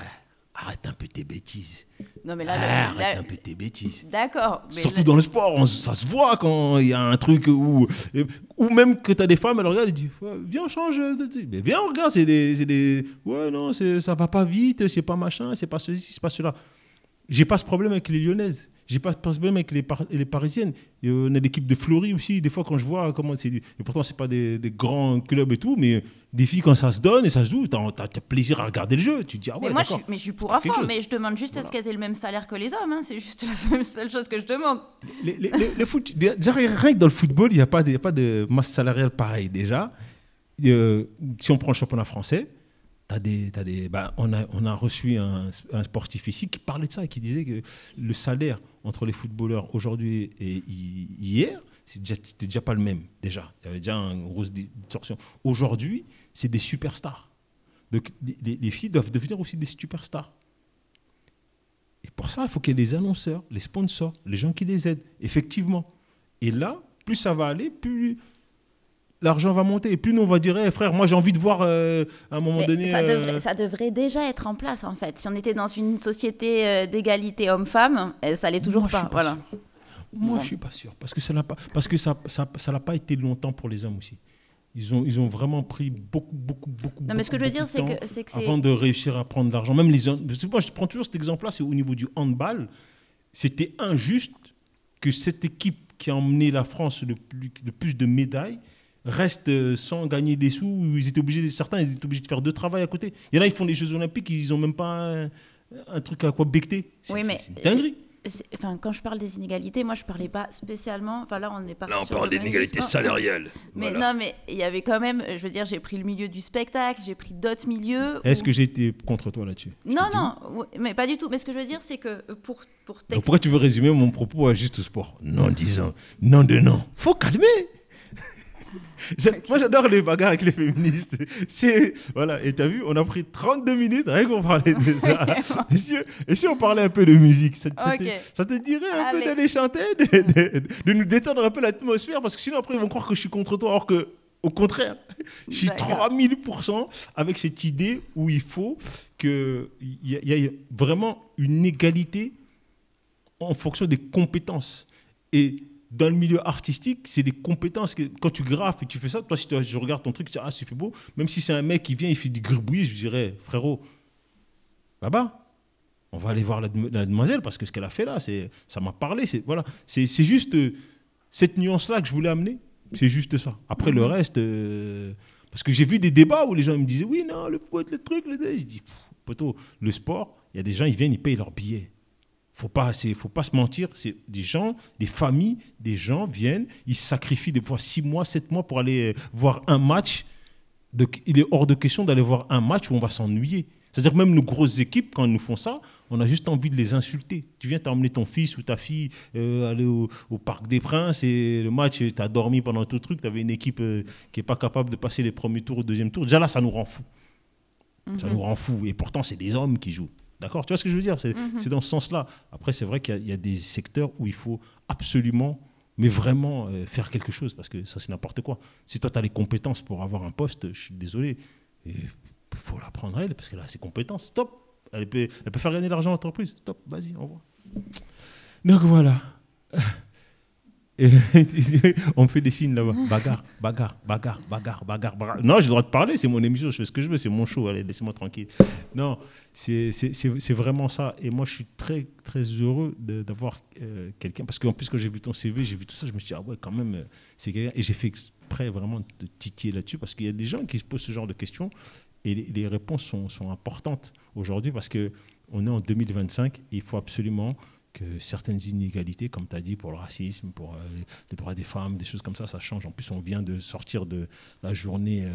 arrête un peu tes bêtises. Non, mais là, arrête un peu tes bêtises. D'accord. Surtout dans le sport, ça se voit quand il y a un truc où même que tu as des femmes, elles regardent et disent viens, change. Mais viens, regarde, c'est des. Ouais, non, ça va pas vite, c'est pas machin, c'est pas ceci, c'est pas cela. J'ai pas ce problème avec les Lyonnaises. J'ai pas ce problème avec les Parisiennes. Et on a l'équipe de Fleury aussi. Des fois, quand je vois comment c'est. Et pourtant, c'est pas des grands clubs et tout, mais des filles, quand ça se donne et ça se joue, t'as plaisir à regarder le jeu. Tu te dis, ah ouais, mais moi, d'accord. je suis pour à fond, mais je demande juste à ce qu'elles aient le même salaire que les hommes. Hein. C'est juste la seule chose que je demande. Le foot, déjà, rien que dans le football, il n'y a pas de masse salariale pareille déjà. Si on prend le championnat français, on a reçu un sportif ici qui parlait de ça, qui disait que le salaire entre les footballeurs aujourd'hui et hier, c'était déjà pas le même. Déjà, il y avait déjà une grosse distorsion. Aujourd'hui, c'est des superstars. Donc, les filles doivent devenir aussi des superstars. Et pour ça, il faut qu'il y ait les annonceurs, les sponsors, les gens qui les aident, effectivement. Et là, plus ça va aller, plus l'argent va monter. Et plus nous, on va dire, hey, frère, moi, j'ai envie de voir à un moment donné... Ça devrait déjà être en place, en fait. Si on était dans une société d'égalité homme-femme, ça l'allait toujours pas. Voilà. Moi, je suis pas sûr. Parce que ça n'a pas été longtemps pour les hommes aussi. Ils ont vraiment pris beaucoup non, mais ce que je veux dire, c'est que avant de réussir à prendre de l'argent. Même les hommes... Moi, je prends toujours cet exemple-là, c'est au niveau du handball. C'était injuste que cette équipe qui a emmené la France le plus de médailles restent sans gagner des sous. Certains ils étaient obligés de faire deux travaux à côté. Il y en a, ils font les Jeux Olympiques, ils n'ont même pas un truc à quoi becter. C'est une dinguerie. Quand je parle des inégalités, moi je parlais pas spécialement. Enfin là, on est parti. Là, on parle des inégalités salariales. Mais voilà. Non, mais il y avait quand même. Je veux dire, j'ai pris le milieu du spectacle, j'ai pris d'autres milieux. Est-ce que j'ai été contre toi là-dessus? Non, mais pas du tout. Mais ce que je veux dire, c'est que pour donc pourquoi tu veux résumer mon propos à juste sport? Non disant, non de non. Faut calmer. Moi, j'adore les bagarres avec les féministes. Voilà. Et t'as vu, on a pris 32 minutes rien qu'on parlait de ça. Et si on parlait un peu de musique, ça te dirait un peu d'aller chanter, de nous détendre un peu l'atmosphère, parce que sinon après ils vont croire que je suis contre toi, alors que au contraire, je suis 3000% avec cette idée où il faut qu'il y ait vraiment une égalité en fonction des compétences. Et dans le milieu artistique, c'est des compétences que quand tu graffes et tu fais ça, toi, si je regarde ton truc, tu dis, ah, c'est fait beau. Même si c'est un mec qui vient, il fait du gribouillis, je dirais, frérot, là-bas, on va aller voir la demoiselle parce que ce qu'elle a fait là, ça m'a parlé. Voilà. C'est juste cette nuance-là que je voulais amener. C'est juste ça. Après, le reste, parce que j'ai vu des débats où les gens me disaient, oui, non, le truc, je dis, poteau, le sport, il y a des gens, ils viennent, ils payent leur billet. Faut pas se mentir, c'est des gens, des familles, des gens viennent, ils se sacrifient des fois 6 mois, 7 mois pour aller voir un match. Donc, il est hors de question d'aller voir un match où on va s'ennuyer. C'est-à-dire que même nos grosses équipes, quand ils nous font ça, on a juste envie de les insulter. Tu viens t'emmener ton fils ou ta fille aller au Parc des Princes et le match, tu as dormi pendant tout le truc, tu avais une équipe qui n'est pas capable de passer les premiers tours au deuxième tour. Déjà là, ça nous rend fous. Ça nous rend fous. Et pourtant, c'est des hommes qui jouent. D'accord? Tu vois ce que je veux dire? C'est dans ce sens-là. Après, c'est vrai qu'il y a des secteurs où il faut absolument, mais vraiment faire quelque chose, parce que ça, c'est n'importe quoi. Si toi, tu as les compétences pour avoir un poste, je suis désolé, il faut la prendre elle, parce qu'elle a ses compétences. Stop! Elle peut faire gagner de l'argent à l'entreprise. Top, vas-y, au revoir. Donc voilà. Et on me fait des signes là-bas. Bagarre. Non, j'ai le droit de parler, c'est mon émission, je fais ce que je veux, c'est mon show, allez, laissez-moi tranquille. Non, c'est vraiment ça. Et moi, je suis très, très heureux d'avoir quelqu'un, parce qu'en plus, quand j'ai vu ton CV, j'ai vu tout ça, je me suis dit, ah ouais, quand même, c'est quelqu'un. Et j'ai fait exprès vraiment de titiller là-dessus, parce qu'il y a des gens qui se posent ce genre de questions, et les réponses sont importantes aujourd'hui, parce qu'on est en 2025, et il faut absolument que certaines inégalités, comme tu as dit, pour le racisme, pour les droits des femmes, des choses comme ça change. En plus, on vient de sortir de la journée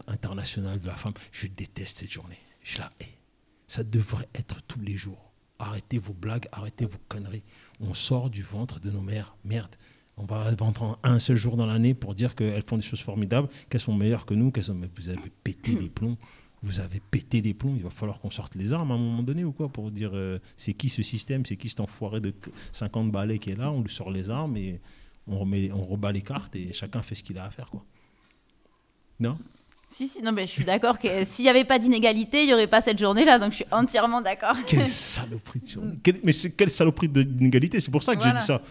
internationale de la femme. Je déteste cette journée. Je la hais. Ça devrait être tous les jours. Arrêtez vos blagues, arrêtez vos conneries. On sort du ventre de nos mères. Merde. On va vendre un seul jour dans l'année pour dire qu'elles font des choses formidables, qu'elles sont meilleures que nous, mais vous avez pété les plombs. Vous avez pété les plombs, il va falloir qu'on sorte les armes à un moment donné ou quoi pour dire c'est qui ce système, c'est qui cet enfoiré de 50 balais qui est là, on lui sort les armes et on rebat les cartes et chacun fait ce qu'il a à faire, quoi. Non ? Si, non, mais je suis d'accord que s'il n'y avait pas d'inégalité, il n'y aurait pas cette journée-là, donc je suis entièrement d'accord. Quelle saloperie de journée. Quelle saloperie d'inégalité, c'est pour ça que je dis ça.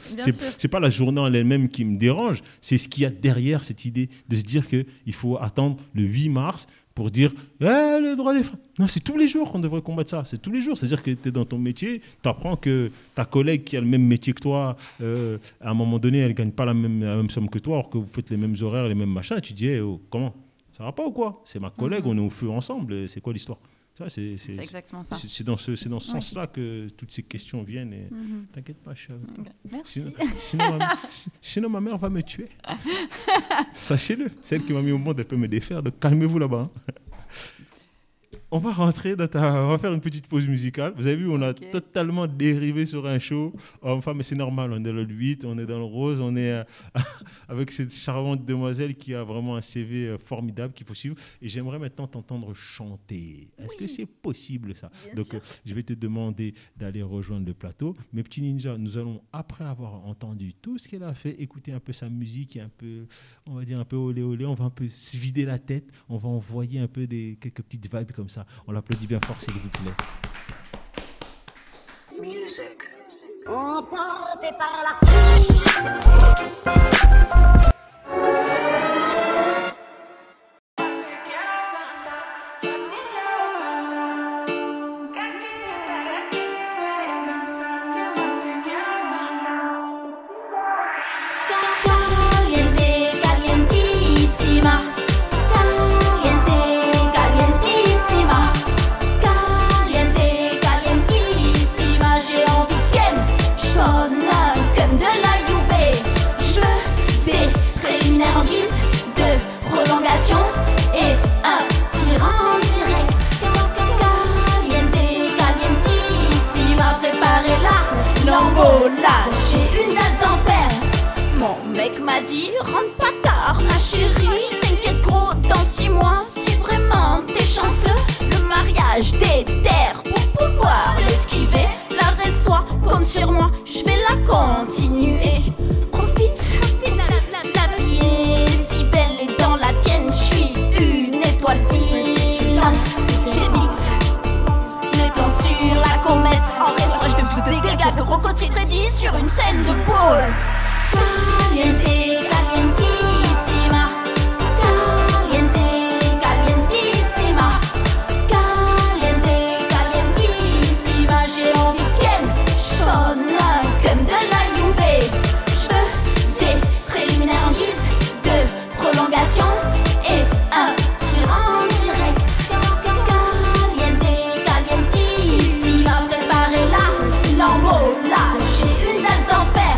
C'est pas la journée en elle-même qui me dérange, c'est ce qu'il y a derrière cette idée de se dire qu'il faut attendre le 8 mars pour dire le droit des femmes. Non, c'est tous les jours qu'on devrait combattre ça. C'est tous les jours. C'est-à-dire que tu es dans ton métier, tu apprends que ta collègue qui a le même métier que toi, à un moment donné, elle ne gagne pas la même somme que toi, alors que vous faites les mêmes horaires, les mêmes machins. Tu dis, comment ? Ça va pas ou quoi ? C'est ma collègue, on est au feu ensemble. C'est quoi l'histoire ? C'est exactement ça. C'est dans ce sens-là que toutes ces questions viennent. Et t'inquiète pas, je suis avec toi. Merci. Sinon, ma mère va me tuer. Sachez-le. Celle qui m'a mis au monde, elle peut me défaire. Donc calmez-vous là-bas. On va rentrer on va faire une petite pause musicale. Vous avez vu, on a totalement dérivé sur un show. Enfin, mais c'est normal, on est dans le 8, on est dans le rose, on est avec cette charmante demoiselle qui a vraiment un CV formidable qu'il faut suivre. Et j'aimerais maintenant t'entendre chanter. Est-ce que c'est possible ça ? Bien Donc, sûr. je vais te demander d'aller rejoindre le plateau. Mes petits ninjas, nous allons, après avoir entendu tout ce qu'elle a fait, écouter un peu sa musique et un peu, on va dire un peu olé olé. On va un peu se vider la tête. On va envoyer un peu quelques petites vibes comme ça. On l'applaudit bien fort, s'il vous plaît. Emporté par la foule. J'ai une date d'enfer. Mon mec m'a dit rentre pas tard ma chérie. T'inquiète gros, dans 6 mois, si vraiment t'es chanceux, le mariage déterre pour pouvoir l'esquiver. La reçoit, compte sur moi, je vais la continuer. Profite, la vie est si belle et dans la tienne, je suis une étoile filante. J'évite les plans sur la comète. En vrai, je fais plus des dégâts que Rocco Siffredi sur une scène de pôle. Caliente, calientissima. Caliente, calientissima. Caliente, calientissima. J'ai envie de ken, chaud comme de la Juve. Je veux des préliminaires en guise de prolongation et un tir en direct. Caliente, calientissima. Préparez-la, l'envola. J'ai une date d'enfer.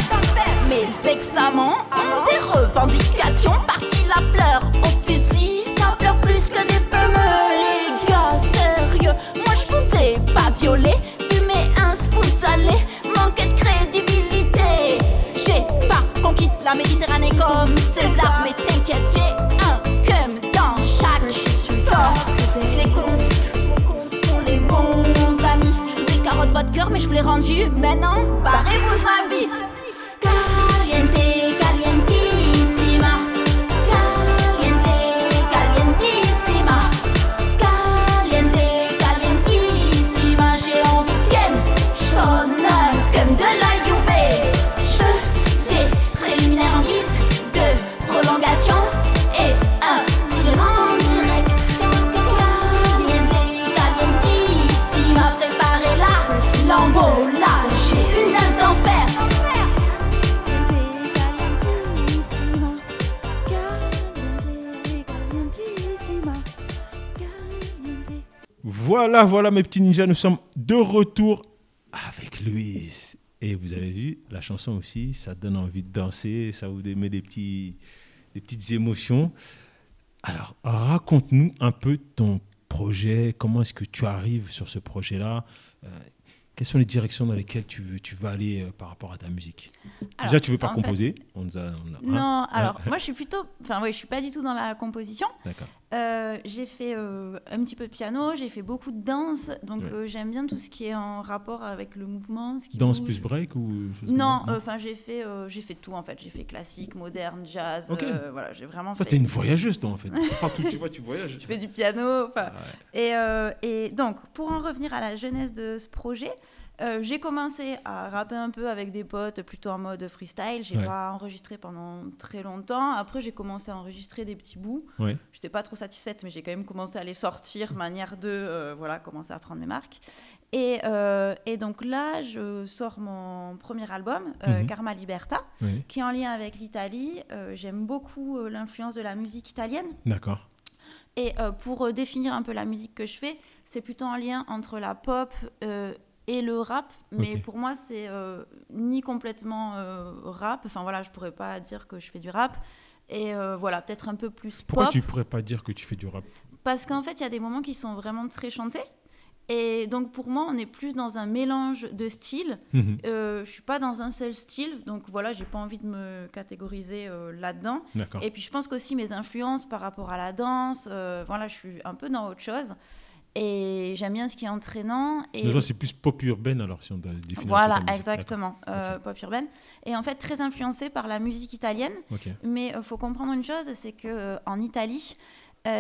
Mes examens ont des revendications. Parti la fleur au fusil, ça pleure plus que des fumeux. Les gars, sérieux, moi je vous ai pas violé. Fumé un vous allez manquer de crédibilité. J'ai pas conquis la Méditerranée comme César, mais t'inquiète, j'ai un cum dans chaque porte. Si les cons sont les bons amis, je vous ai carotte votre cœur, mais je vous l'ai rendu. Maintenant, barrez-vous de ma vie. Caliente, calientissima. Caliente, calientissima. Caliente, Voilà mes petits ninjas, nous sommes de retour avec Louise. Et vous avez vu, la chanson aussi, ça donne envie de danser, ça vous met des petites émotions. Alors, raconte-nous un peu ton projet, comment est-ce que tu arrives sur ce projet-là, quelles sont les directions dans lesquelles tu vas aller par rapport à ta musique? Alors, déjà, tu ne veux pas en composer? Non, alors moi je suis plutôt... Enfin oui, je suis pas du tout dans la composition. D'accord. J'ai fait un petit peu de piano, j'ai fait beaucoup de danse, donc j'aime bien tout ce qui est en rapport avec le mouvement. Ce qui Danse bouge. plus break ou chose Non, comme ça enfin j'ai fait tout en fait. J'ai fait classique, moderne, jazz, Ok. voilà, j'ai vraiment Toi, fait... t'es une voyageuse, toi, en fait. Partout où tu vas, tu voyages. Je fais du piano, enfin... Ouais. Et donc, pour en revenir à la genèse de ce projet, j'ai commencé à rapper un peu avec des potes, plutôt en mode freestyle. J'ai pas enregistré pendant très longtemps. Après, j'ai commencé à enregistrer des petits bouts. Ouais. J'étais pas trop satisfaite, mais j'ai quand même commencé à les sortir, manière de commencer à prendre mes marques. Et donc là, je sors mon premier album, Karma Liberta, qui est en lien avec l'Italie. J'aime beaucoup l'influence de la musique italienne. D'accord. Et pour définir un peu la musique que je fais, c'est plutôt un lien entre la pop et le rap. Mais pour moi, c'est ni complètement rap. Enfin voilà, je pourrais pas dire que je fais du rap. Et voilà, peut-être un peu plus Pourquoi pop. tu pourrais pas dire que tu fais du rap? Parce qu'en fait, il y a des moments qui sont vraiment très chantés. Et donc pour moi, on est plus dans un mélange de styles. Je suis pas dans un seul style, donc voilà, j'ai pas envie de me catégoriser là-dedans. D'accord. Et puis je pense qu'aussi mes influences par rapport à la danse, voilà, je suis un peu dans autre chose. Et j'aime bien ce qui est entraînant. Et Déjà, c'est plus pop urbaine, alors, si on doit définir. voilà, un peu ta musique. exactement, pop urbaine. Et en fait, très influencée par la musique italienne. Mais il faut comprendre une chose, c'est qu'en Italie,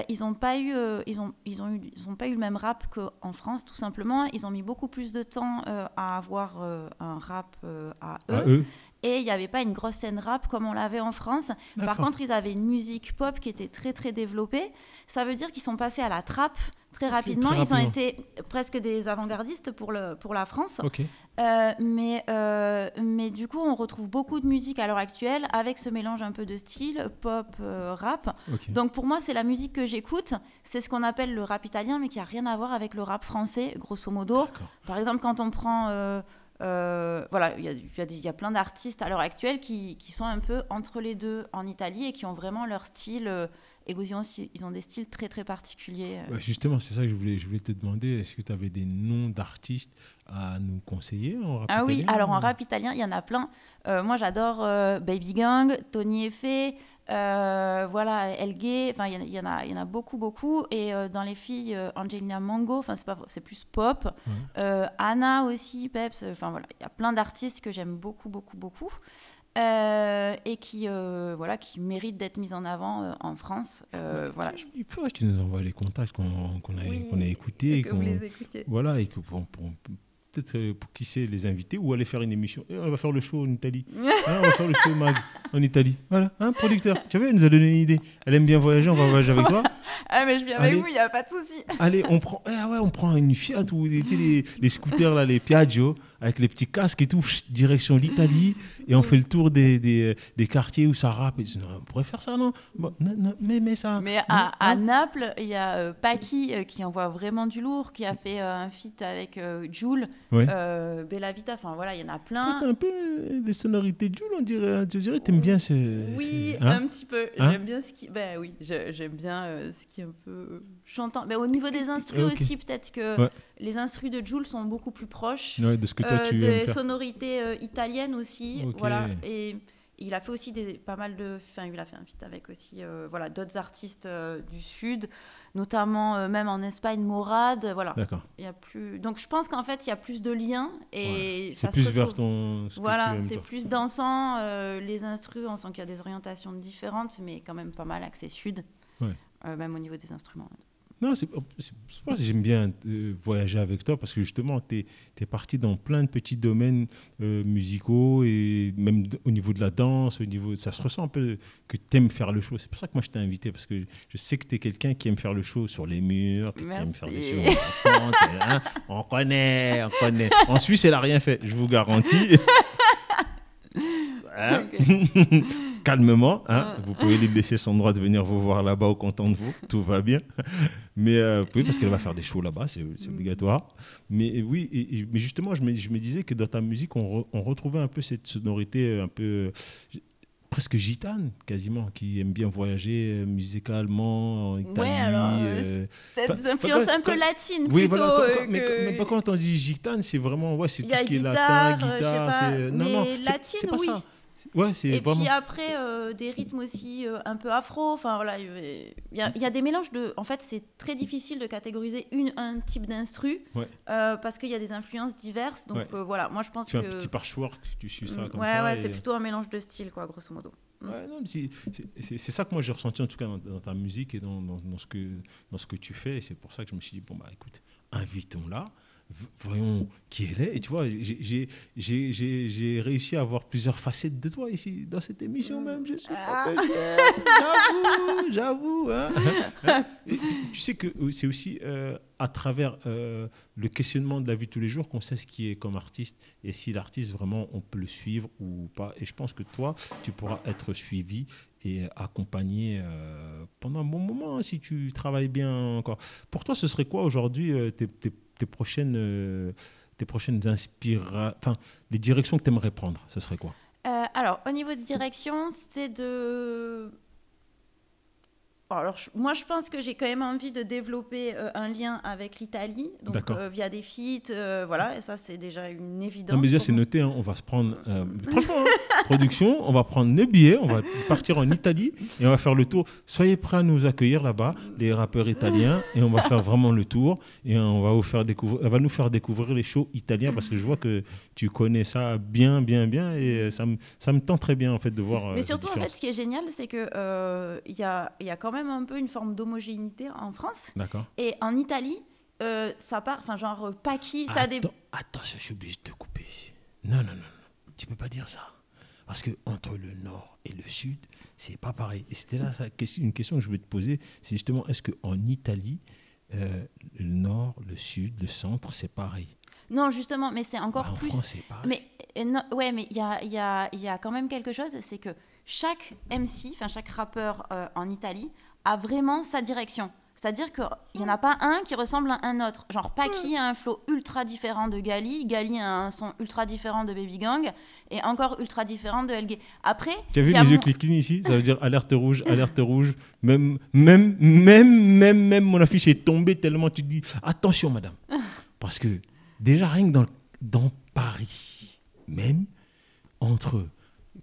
ils n'ont pas eu le même rap qu'en France, tout simplement. Ils ont mis beaucoup plus de temps à avoir un rap à eux. Et il n'y avait pas une grosse scène rap comme on l'avait en France. Par contre, ils avaient une musique pop qui était très, très développée. Ça veut dire qu'ils sont passés à la trappe très rapidement. Ils ont été presque des avant-gardistes pour la France. Mais du coup, on retrouve beaucoup de musique à l'heure actuelle avec ce mélange un peu de style pop, rap. Donc pour moi, c'est la musique que j'écoute. C'est ce qu'on appelle le rap italien, mais qui n'a rien à voir avec le rap français, grosso modo. Par exemple, quand on prend... voilà, il y a plein d'artistes à l'heure actuelle qui sont un peu entre les deux en Italie et qui ont vraiment leur style. Et ils ont des styles très très particuliers. Justement, c'est ça que je voulais te demander. Est-ce que tu avais des noms d'artistes à nous conseiller en rap italien? Oui, alors en rap italien, il y en a plein. Moi, j'adore Baby Gang, Tony Effet, voilà, Elghe. Enfin, il y en a beaucoup. Et dans les filles, Angelina Mango. Enfin, c'est plus pop. Anna aussi, Peps. Enfin voilà, il y a plein d'artistes que j'aime beaucoup. Et qui méritent d'être mis en avant en France. Voilà. Il faudrait que tu nous envoies les contacts qu'on a écoutés. Et que vous les écoutiez. Voilà, et que peut-être pour qui sait les inviter ou aller faire une émission. On va faire le show en Italie. On va faire le show Mag en Italie. Voilà, producteur. Tu vois, elle nous a donné une idée. Elle aime bien voyager, on va voyager avec toi. Ah, mais je viens avec vous, il n'y a pas de souci. Allez, on prend une Fiat ou les scooters, là, les Piaggio, avec les petits casques et tout, direction l'Italie, et on fait le tour des quartiers où ça rappe. Et non, on pourrait faire ça, non, mais ça. Mais à Naples, il y a Paki qui envoie vraiment du lourd, qui a fait un feat avec Jul, Bella Vita. Enfin voilà, il y en a plein. Toi, t'as un peu des sonorités de Jul, on dirait. Tu dirais, t'aimes bien ce. Oui, un petit peu. J'aime bien ce qui. Ben oui, j'aime bien ce qui est un peu chantant. Mais au niveau des instrus aussi, peut-être que les instrus de Jul sont beaucoup plus proches. De ce que toi tu aimes des faire. sonorités italiennes aussi. Voilà. Et il a fait aussi pas mal de. Enfin, il a fait un feat avec aussi d'autres artistes du Sud, notamment même en Espagne, Morad. Voilà. D'accord. Il y a plus. Donc je pense qu'en fait, il y a plus de liens. Et c'est plus vers ton. Voilà, c'est plus dansant. Les instrus, on sent qu'il y a des orientations différentes, mais quand même pas mal axé Sud. Même au niveau des instruments. Non, c'est pour ça que j'aime bien voyager avec toi, parce que justement, tu es parti dans plein de petits domaines musicaux, et même au niveau de la danse, ça se ressent un peu que tu aimes faire le show. C'est pour ça que moi, je t'ai invité, parce que je sais que tu es quelqu'un qui aime faire le show sur les murs, qui aime faire des shows dansantes, hein. On connaît. En Suisse, elle n'a rien fait, je vous garantis. calmement. Hein. Vous pouvez lui laisser son droit de venir vous voir là-bas au content de vous. Tout va bien. Mais oui, parce qu'elle va faire des shows là-bas, c'est obligatoire. Mais oui, mais justement, je me disais que dans ta musique, on retrouvait un peu cette sonorité un peu presque gitane, quasiment, qui aime bien voyager musicalement en Italie. Ouais, alors, peut-être des influences un peu latines, oui, plutôt. Voilà, mais pas quand on dit gitane, c'est vraiment, ouais, c'est tout ce qui est latin, guitare, c'est... Non, latine, c'est pas oui. Ça. Ouais, c'est et vraiment... puis après, des rythmes aussi un peu afro. Enfin, voilà, il y a des mélanges de... En fait, c'est très difficile de catégoriser un type d'instru parce qu'il y a des influences diverses. Donc voilà, moi je pense que... Tu fais un petit patchwork, tu suis ça comme ça. Ouais, et... c'est plutôt un mélange de styles, quoi, grosso modo. Ouais, non, c'est ça que moi j'ai ressenti en tout cas dans ta musique et dans ce que tu fais. Et c'est pour ça que je me suis dit, bon, bah écoute, invitons-la. Voyons qui elle est. Et tu vois, j'ai réussi à avoir plusieurs facettes de toi ici, dans cette émission même. Je suis pas j'avoue. Hein. Et tu sais que c'est aussi à travers le questionnement de la vie de tous les jours qu'on sait ce qui est comme artiste et si l'artiste vraiment on peut le suivre ou pas. Et je pense que toi, tu pourras être suivi et accompagné pendant un bon moment hein, si tu travailles bien encore. Pour toi, ce serait quoi aujourd'hui tes prochaines inspirations, enfin, les directions que tu aimerais prendre, ce serait quoi? Alors, au niveau de direction, c'est de... Alors, moi, je pense que j'ai quand même envie de développer un lien avec l'Italie, donc via des feats, voilà, et ça, c'est déjà une évidence. Non, mais déjà, c'est noté, hein, on va se prendre... franchement, production, on va prendre les billets, on va partir en Italie et on va faire le tour. Soyez prêts à nous accueillir là-bas, les rappeurs italiens, et on va faire vraiment le tour et on va nous faire découvrir les shows italiens parce que je vois que tu connais ça bien et ça me tend très bien, en fait, de voir mais surtout, en fait, ce qui est génial, c'est que y a quand même un peu une forme d'homogénéité en France. D'accord. Et en Italie, ça part, enfin genre Paki, ça Attends, je suis obligé de te couper ici. Non, tu peux pas dire ça. Parce que entre le nord et le sud, c'est pas pareil. Et c'était là une question que je voulais te poser, c'est justement, est-ce qu'en Italie, le nord, le sud, le centre, c'est pareil? Non, justement, mais c'est encore plus... En France, c'est pareil. Mais il y a quand même quelque chose, c'est que chaque MC, enfin chaque rappeur en Italie, a vraiment sa direction. C'est-à-dire qu'il n'y en a pas un qui ressemble à un autre. Genre, Paki a un flow ultra différent de Gali, Gali a un son ultra différent de Baby Gang, et encore ultra différent de LG. Après... Tu as vu mes yeux qui clignent ici? Ça veut dire alerte rouge. Même mon affiche est tombée tellement tu te dis, attention madame. Parce que déjà, rien que dans Paris, même, entre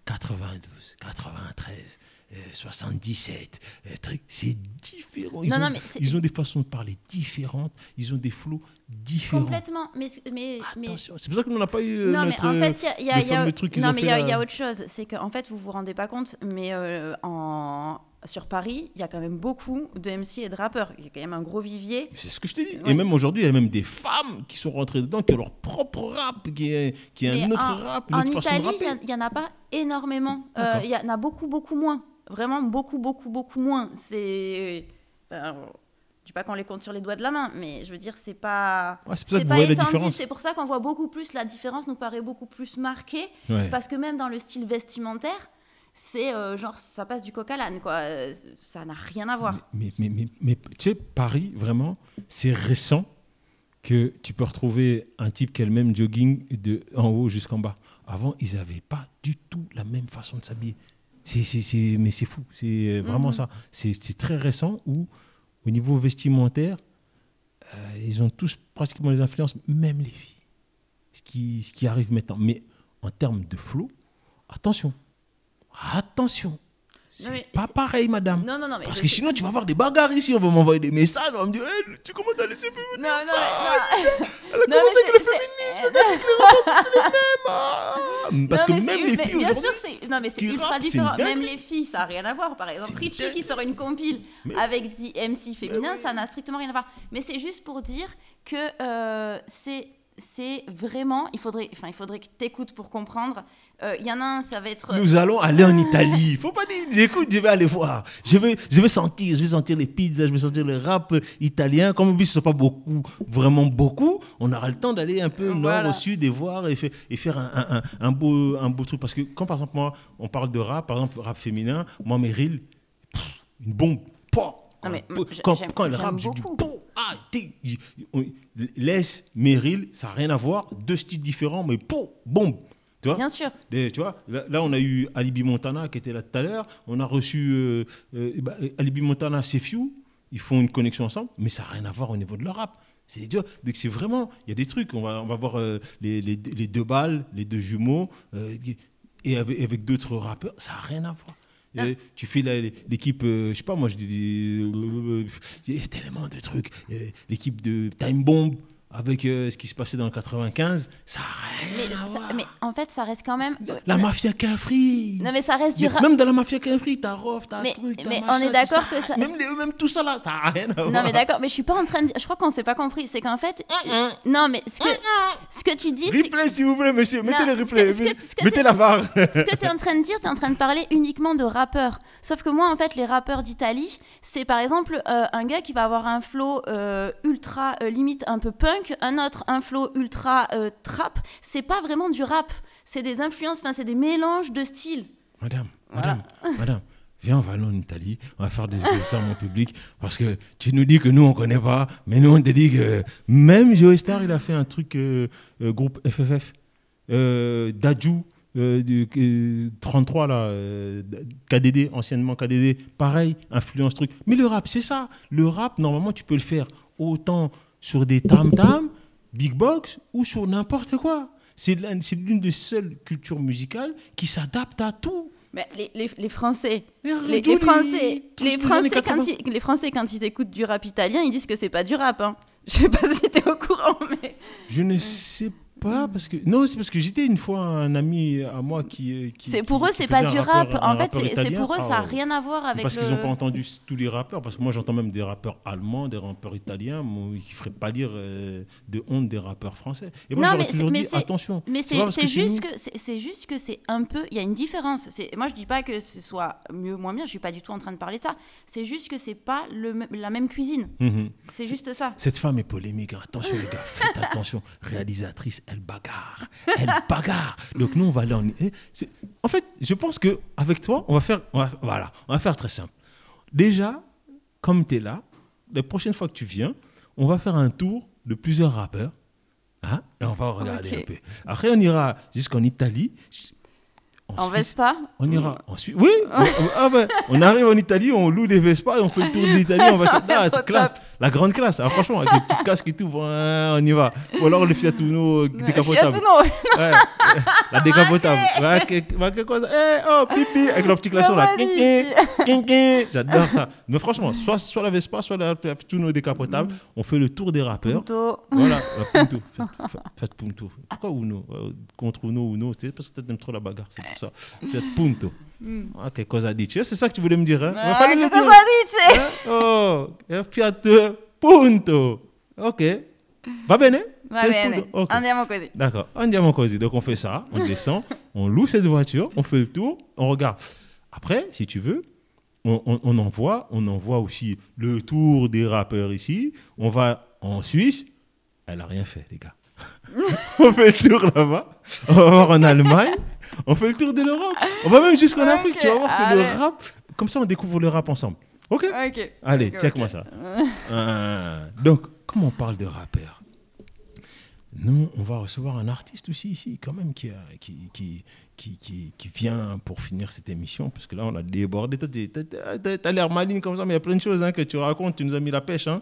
92, 93... 77, c'est différent. Ils ont des façons de parler différentes, ils ont des flows différents. Complètement, mais attention, c'est pour ça qu'on n'a pas eu non, notre... mais en fait, il y a a autre chose, c'est qu'en fait, vous vous rendez pas compte, mais sur Paris, il y a quand même beaucoup de MC et de rappeurs. Il y a quand même un gros vivier. C'est ce que je t'ai dit. Ouais. Et même aujourd'hui, il y a même des femmes qui sont rentrées dedans, qui ont leur propre rap, qui est un autre rap, une autre façon de rapper. En Italie, il n'y en a pas énormément. Il y en a beaucoup moins. Vraiment beaucoup moins. C'est... Enfin, je dis pas qu'on les compte sur les doigts de la main, mais je veux dire, c'est pas... Ouais, c'est pour ça que vous voyez la différence. C'est pour ça qu'on voit beaucoup plus, la différence nous paraît beaucoup plus marquée, parce que même dans le style vestimentaire, c'est genre, ça passe du coq à l'âne, quoi. Ça n'a rien à voir. Mais tu sais, Paris, vraiment, c'est récent que tu peux retrouver un type qui a le même jogging de en haut jusqu'en bas. Avant, ils n'avaient pas du tout la même façon de s'habiller. Mais c'est fou, c'est vraiment ça. C'est très récent où, au niveau vestimentaire, ils ont tous pratiquement les influences, même les filles. Ce qui arrive maintenant. Mais en termes de flow, attention. C'est pas pareil, madame. Non, parce que sinon, tu vas avoir des bagarres ici. On va m'envoyer des messages. On va me dire, hey, tu commences à laisser plus venir ça. Elle a commencé avec le féminisme. Avec les rapports, c'est les mêmes. Parce que même les filles aujourd'hui... Bien sûr, c'est ultra différent. Même les filles, ça n'a rien à voir. Par exemple, Richie qui sort une compile avec 10 MC féminins, ça n'a strictement rien à voir. Mais c'est juste pour dire que c'est vraiment, il faudrait que tu écoutes pour comprendre. Il y en a un, ça va être... Nous allons aller en Italie. Il faut pas dire, écoute, je vais aller voir. Je vais sentir les pizzas, je vais sentir le rap italien. Comme en plus, ce n'est pas beaucoup, vraiment beaucoup, on aura le temps d'aller un peu nord au sud et voir et faire un beau truc. Parce que quand, par exemple, moi, on parle de rap, par exemple, rap féminin, moi, Meryl, une bombe. Quand elle rappe, je dis laisse Meryl, ça n'a rien à voir, 2 styles différents, mais bombe. Tu vois? Bien sûr. Tu vois, là, on a eu Alibi Montana qui était là tout à l'heure. On a reçu Alibi Montana, c'est Few. Ils font une connexion ensemble, mais ça n'a rien à voir au niveau de leur rap. Tu vois, donc c'est vraiment, il y a des trucs. On va voir les 2 balles, les 2 jumeaux, et avec d'autres rappeurs, ça n'a rien à voir. Tu fais l'équipe, je sais pas, moi je dis, il y a tellement de trucs. L'équipe de Time Bomb avec ce qui se passait dans le 95, ça n'a rien à voir. Mais en fait, ça reste quand même... La mafia Cafri. Non, mais ça reste du rap. Même dans la mafia Cafri, t'as Rof, t'as truc, t'as mais machin, on est d'accord que ça... Même tout ça là, ça n'a rien à voir. Non, mais d'accord, mais je suis pas en train de... Je crois qu'on s'est pas compris. C'est qu'en fait... Non, mais ce que tu dis... Replay, s'il vous plaît, monsieur. Mettez le replay. Mettez Mettez la barre. Ce que tu es en train de dire, tu es en train de parler uniquement de rappeurs. Sauf que moi, en fait, les rappeurs d'Italie, c'est par exemple un gars qui va avoir un flow ultra limite un peu punk, un autre un flow ultra trap. C'est pas vraiment du rap. C'est des influences, c'est des mélanges de styles. Madame, viens, on va aller en Italie, on va faire des sermons publics, parce que tu nous dis que nous, on ne connaît pas, mais nous, on te dit que même Joe Star, il a fait un truc, groupe FFF, Dadju, 33, là, KDD, anciennement KDD, pareil, influence truc. Mais le rap, c'est ça. Le rap, normalement, tu peux le faire autant sur des tam-tams, big box, ou sur n'importe quoi. C'est l'une des seules cultures musicales qui s'adapte à tout. Mais les Français, les Français, quand ils écoutent du rap italien, ils disent que c'est pas du rap. Hein. Je sais pas si tu es au courant, mais... Je ne sais pas, parce que... Non, c'est parce que j'étais une fois un ami à moi qui pour eux, c'est pas du rap. En fait, c'est pour eux, ça n'a rien à voir avec parce qu'ils n'ont pas entendu tous les rappeurs. Parce que moi, j'entends même des rappeurs allemands, des rappeurs italiens, qui ne feraient pas dire de honte des rappeurs français. Et moi, j'aurais toujours dit, attention. Mais c'est juste que c'est un peu... Il y a une différence. Moi, je ne dis pas que ce soit mieux ou moins bien. Je ne suis pas du tout en train de parler de ça. C'est juste que ce n'est pas la même cuisine. C'est juste ça. Cette femme est polémique. Attention, les gars. Faites attention. Réalisatrice, elle bagarre. Donc nous, on va aller en fait, je pense qu'avec toi, on va faire très simple. Déjà, comme tu es là, la prochaine fois que tu viens, on va faire un tour de plusieurs rappeurs. Hein, et on va regarder un peu. Après, on ira jusqu'en Italie. En Vespa. On ira en Suisse. Oui, on arrive en Italie, on loue des Vespa et on fait le tour de l'Italie. On va c'est classe, la grande classe. Alors, franchement, avec les petits casques et tout, on y va. Ou alors le Fiat Uno décapotable. Ouais, la décapotable. Pipi, avec leur petit klaxon là. J'adore ça. Mais franchement, soit la Vespa, soit la Fiat Uno décapotable, on fait le tour des rappeurs. Punto. Voilà, Punto. Faites Punto. Pourquoi Uno contre Uno, c'est parce que tu aimes trop la bagarre. C'est pour ça. Fiat Punto. Che cosa dici? C'est ça que tu voulais me dire, hein? Che cosa dici? Oh, Fiat Punto. Ok. Va bene? Va bene. Okay. Andiamo così. D'accord. Andiamo così. Donc on fait ça, on descend, on loue cette voiture, on fait le tour, on regarde. Après, si tu veux, on envoie aussi le tour des rappeurs ici. On va en Suisse. Elle n'a rien fait, les gars. On fait le tour là-bas. On va voir en Allemagne. On fait le tour de l'Europe. On va même jusqu'en Afrique. Tu vas voir que le rap... Comme ça, on découvre le rap ensemble. Ok. Allez, check-moi ça. Donc, comme on parle de rappeurs, nous, on va recevoir un artiste aussi ici, quand même, qui vient pour finir cette émission, parce que là, on a débordé. Toi, t'as l'air maligne comme ça, mais il y a plein de choses que tu racontes. Tu nous as mis la pêche. Hein.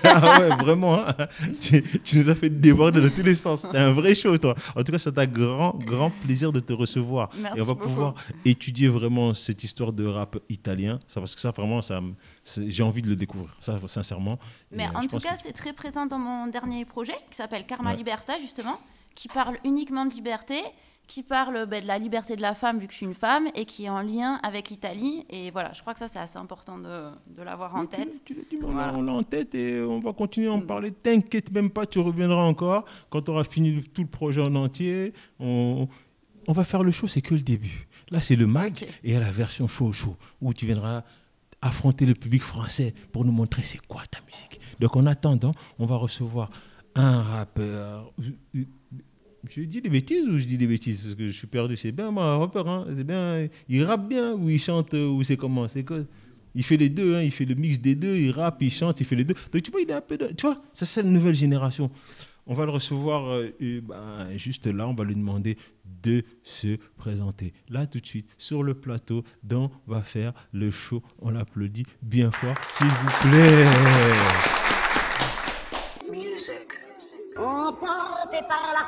Ah ouais, vraiment. Hein. Tu nous as fait déborder de tous les sens. C'était un vrai show, toi. En tout cas, c'est un grand plaisir de te recevoir. Merci et on va beaucoup. pouvoir étudier vraiment cette histoire de rap italien. Ça, parce que ça, vraiment, j'ai envie de le découvrir, ça, sincèrement. Mais en tout cas, c'est très présent dans mon dernier projet, qui s'appelle Karma Liberta, justement, qui parle uniquement de liberté. qui parle de la liberté de la femme, vu que je suis une femme, et qui est en lien avec l'Italie. Et voilà, je crois que ça, c'est assez important de l'avoir en tête. Tu l'as dit, on l'a en tête et on va continuer à en parler. T'inquiète même pas, tu reviendras encore. Quand on aura fini tout le projet en entier, on va faire le show, c'est que le début. Là, c'est le mag et il y a la version show, où tu viendras affronter le public français pour nous montrer c'est quoi ta musique. Donc en attendant, on va recevoir un rappeur. Je dis des bêtises ou je dis des bêtises parce que je suis perdu. C'est bien moi, un rappeur, hein. C'est bien. Il rappe bien ou il chante ou c'est comment, c'est quoi. Il fait les deux, hein. Il fait le mix des deux. Il rappe, il chante, il fait les deux. Donc tu vois, il est un peu. Tu vois, ça c'est la nouvelle génération. On va le recevoir juste là, on va lui demander de se présenter. Là, tout de suite, sur le plateau, dont on va faire le show. On l'applaudit bien fort, s'il vous plaît. Emporté par la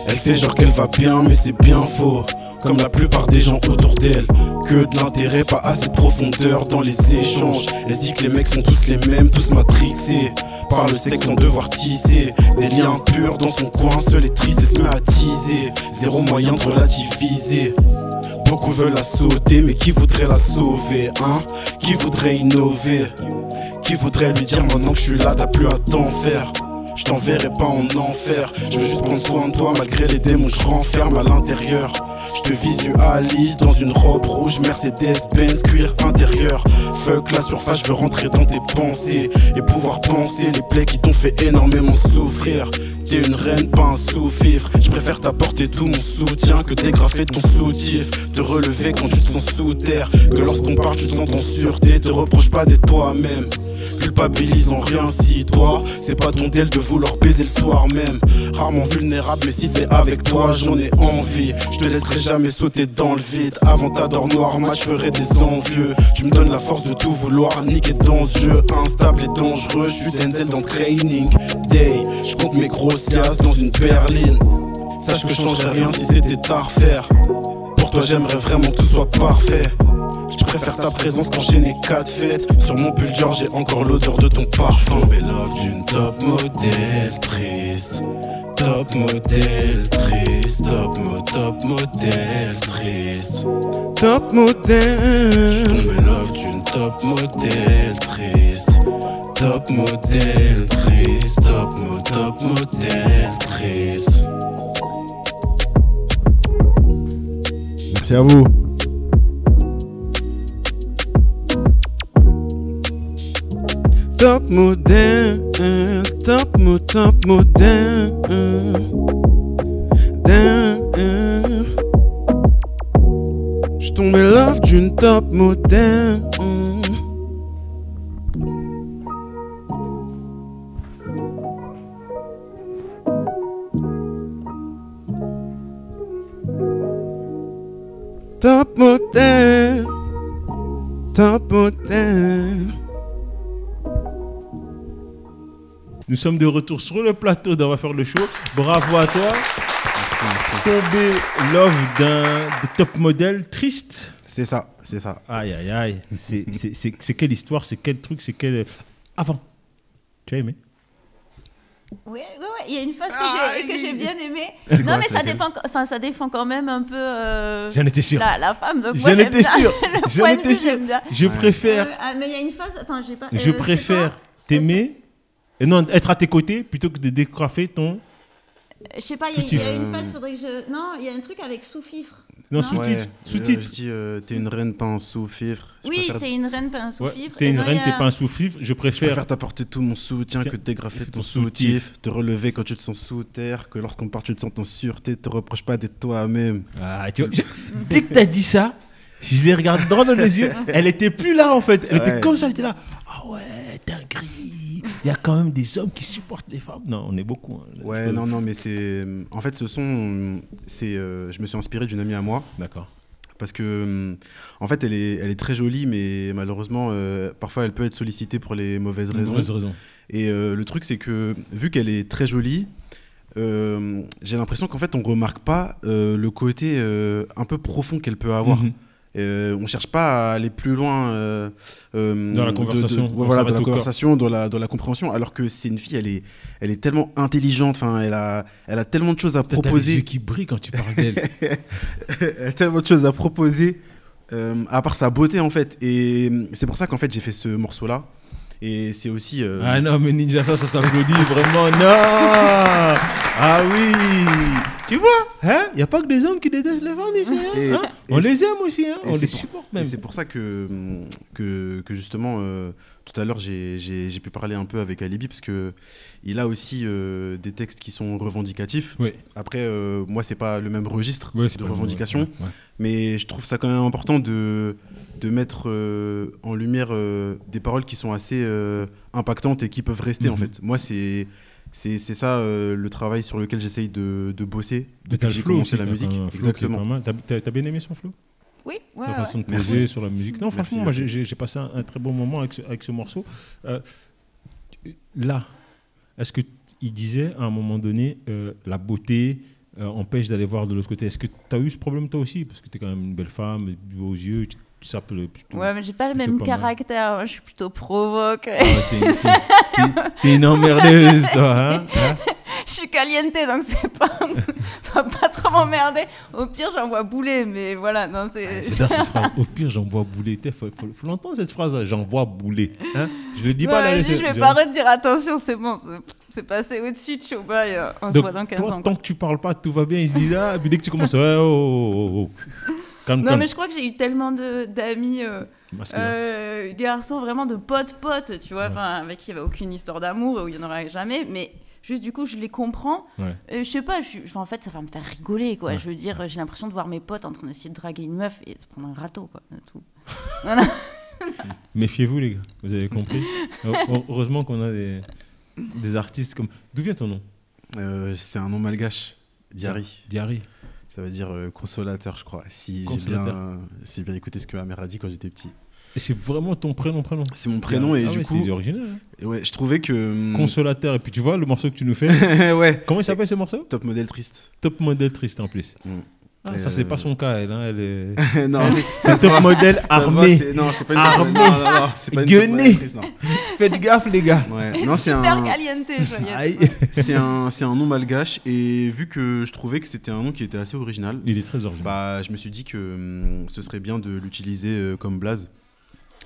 Elle fait genre qu'elle va bien, mais c'est bien faux. Comme la plupart des gens autour d'elle. Que de l'intérêt, pas assez de profondeur dans les échanges. Elle se dit que les mecs sont tous les mêmes, tous matrixés par le sexe sans devoir tisser des liens purs dans son coin, seul et triste et se met à teaser. Zéro moyen de relativiser. Beaucoup veulent la sauter, mais qui voudrait la sauver, hein? Qui voudrait innover? Qui voudrait lui dire maintenant que je suis là, t'as plus à t'en faire? Je t'enverrai pas en enfer. Je veux juste prendre soin de toi malgré les démons que je renferme à l'intérieur. Je te visualise dans une robe rouge Mercedes-Benz cuir intérieur. Fuck la surface, je veux rentrer dans tes pensées et pouvoir penser les plaies qui t'ont fait énormément souffrir. T'es une reine, pas un sous-fifre. Je préfère t'apporter tout mon soutien que dégrafer ton soutif. Te relever quand tu te sens sous terre. Que lorsqu'on part tu te sens en sûreté. Te reproche pas d'être toi-même. Culpabilise en rien si toi c'est pas ton deal de vouloir baiser le soir même. Rarement vulnérable mais si c'est avec toi j'en ai envie. Je te laisserai jamais sauter dans le vide. Avant ta dor noire moi je ferai des envieux. Tu me donnes la force de tout vouloir niquer dans ce jeu instable et dangereux. Je suis Denzel dans Training Day. Je compte mes grosses liasses dans une berline. Sache que je changerais rien si c'était à refaire. Pour toi j'aimerais vraiment que tout soit parfait. Je préfère ta présence qu'enchaîner 4 fêtes. Sur mon pull Dior j'ai encore l'odeur de ton parfum. Tombé love d'une top modèle triste. Top modèle triste. Top modèle triste. Top modèle. J'suis tombé love d'une top modèle triste. Top modèle triste. Top modèle triste. Merci à vous. Top modèle, top modèle, j'suis tombé love d'une top modèle. Top modèle, top modèle. Nous sommes de retour sur le plateau d'On va faire le show. Bravo à toi. Merci. Tombé love de top modèle triste. C'est ça, c'est ça. Aïe, aïe, aïe. C'est quelle histoire, c'est quel truc, c'est quel... Avant. Tu as aimé? Oui, il y a une phase que j'ai bien aimée. C'est Non, quoi, mais c'est ça laquelle dépend, ça défend quand même un peu J'en étais sûr. la femme. Donc J'en étais sûr. J'en étais sûr. J'aime bien. Je préfère... Mais il y a une phase, attends, j'ai pas... Je préfère t'aimer et non être à tes côtés plutôt que de décoiffer ton... Je sais pas, il y a une phase, faudrait que je... Non, il y a un truc avec sous-fifre. Non, Non. sous-titre. Sous-titre. Je dis, t'es une reine, pas un sous-fifre. Je Oui, préfère- t'es une reine, pas un Ouais, sous-fifre. t'es Et une non, reine, il y a- t'es pas un sous-fifre. Je Je préfère... préfère t'apporter tout mon soutien Tiens, que de dégrafer ton ton soutif. soutif, te relever quand tu te sens sous terre, que lorsqu'on part tu te sens en sûreté, te reproche pas d'être toi-même. Ah, tu vois, dès que t'as dit ça, je l'ai regardé droit dans les yeux. Elle était plus là en fait. Elle était Ouais. comme ça, elle était là. Ah ouais, dinguerie. Il y a quand même des hommes qui supportent les femmes. Non, on est beaucoup. Hein. Ouais, non, mais c'est... En fait, ce son, c'est... je me suis inspiré d'une amie à moi. D'accord. Parce que, en fait, elle est très jolie, mais malheureusement, parfois, elle peut être sollicitée pour les mauvaises raisons. Et le truc, c'est que, vu qu'elle est très jolie, j'ai l'impression qu'en fait, on remarque pas le côté un peu profond qu'elle peut avoir. On cherche pas à aller plus loin dans la conversation, dans la conversation, dans la compréhension, alors que c'est une fille, elle est tellement intelligente, enfin elle a tellement de choses à proposer. T'as les yeux qui brillent quand tu parles d'elle. Elle a tellement de choses à proposer, à part sa beauté en fait, et c'est pour ça qu'en fait j'ai fait ce morceau là. Et c'est aussi. Ah non, mais Ninja, ça s'applaudit vraiment. Non. Ah oui. Tu vois, hein, il n'y a pas que des hommes qui détestent les femmes ici. Hein, on les aime aussi, hein, on les supporte même. Et c'est pour ça que justement, tout à l'heure, j'ai pu parler un peu avec Alibi, parce qu'il a aussi des textes qui sont revendicatifs. Oui. Après, moi, c'est pas le même registre de revendication, ouais. Mais je trouve ça quand même important de mettre en lumière des paroles qui sont assez impactantes et qui peuvent rester, en fait. Moi, c'est ça le travail sur lequel j'essaye de bosser depuis que j'ai commencé la musique. Exactement. T'as bien aimé son flow? Oui, la façon de poser sur la musique. Non, franchement, moi j'ai passé un très bon moment avec ce morceau. Là, est-ce qu'il disait à un moment donné la beauté empêche d'aller voir de l'autre côté? Est-ce que tu as eu ce problème toi aussi? Parce que tu es quand même une belle femme, beaux yeux, tu s'appelles plutôt. Ouais, mais j'ai pas le même caractère. Moi, je suis plutôt provoque. T'es une emmerdeuse, toi. Hein? Je suis caliente, donc ça va pas trop m'emmerder. Au pire, j'envoie bouler, mais voilà. Non, j'adore cette phrase. Au pire, j'envoie bouler. Faut l'entendre cette phrase-là. J'envoie bouler. Hein? Je le dis pas là. Je vais pas redire attention, c'est bon. C'est passé au-dessus de Chobaï. On se voit dans 15 ans. Tant que tu parles pas, tout va bien. Il se dit là. Et puis dès que tu commences, non, mais je crois que j'ai eu tellement d'amis garçons, vraiment de potes, tu vois, avec qui il n'y avait aucune histoire d'amour, où il n'y en aura jamais, mais juste du coup, je les comprends. Je sais pas, en fait, ça va me faire rigoler, quoi. Je veux dire, j'ai l'impression de voir mes potes en train d'essayer de draguer une meuf et de se prendre un râteau, quoi. Tout. Voilà. Méfiez-vous, les gars, vous avez compris. Heureusement qu'on a des artistes comme. D'où vient ton nom? C'est un nom malgache, Diary. Ça veut dire consolateur, je crois. Si j'ai bien écouté ce que ma mère a dit quand j'étais petit. Et c'est vraiment ton prénom? C'est mon prénom, et du coup... c'est original. Hein. Ouais, je trouvais que... Consolateur. Et puis tu vois, le morceau que tu nous fais... Ouais. Comment il s'appelle ce morceau? Top Modèle Triste. Top Modèle Triste en plus. Ça, c'est pas son cas, elle. Hein, elle est... non, c'est Top Modèle armé. Non, c'est pas une armée. Non, c'est pas une Top Modèle Triste, non. Faites gaffe, les gars. Ouais. Non, super caliente, c'est un nom malgache, et vu que je trouvais que c'était un nom qui était assez original... Il est très original. Je me suis dit que ce serait bien de l'utiliser comme blaze.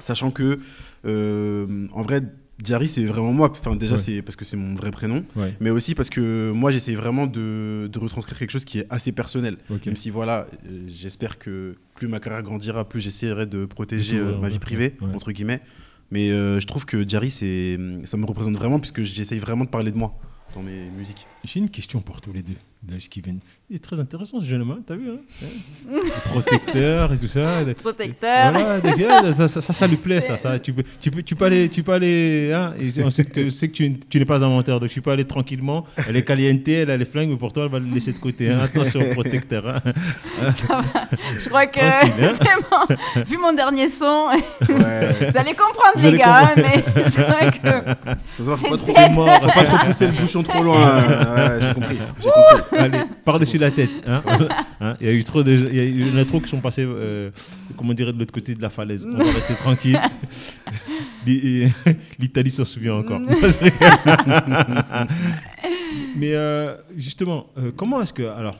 Sachant que, en vrai, Diary, c'est vraiment moi. Enfin, déjà, c'est parce que c'est mon vrai prénom, mais aussi parce que moi, j'essaye vraiment de retranscrire quelque chose qui est assez personnel. Même si, voilà, j'espère que plus ma carrière grandira, plus j'essaierai de protéger ma vie privée, entre guillemets. Mais je trouve que Diary, ça me représente vraiment, puisque j'essaye vraiment de parler de moi dans mes musiques. J'ai une question pour tous les deux. Il est très intéressant ce jeune homme, t'as vu, hein? Protecteur et tout ça. Protecteur. Voilà, ça lui plaît, ça. Tu peux aller, hein? Et on sait que tu n'es pas un menteur, donc tu peux aller tranquillement. Elle est caliente, elle a les flingues, mais pour toi, elle va le laisser de côté. Hein? Attention, protecteur. Hein? Ça va. Je crois que c'est bon. Vu mon dernier son, vous allez comprendre, les gars, hein, mais je crois que c'est mort. Faut pas trop pousser le bouchon trop loin. J'ai compris. Allez, par-dessus la tête. Hein? Il y a eu trop il y en a trop qui sont passés, comment dire, de l'autre côté de la falaise. On va rester tranquille. L'Italie s'en souvient encore. Mais justement, comment est-ce que alors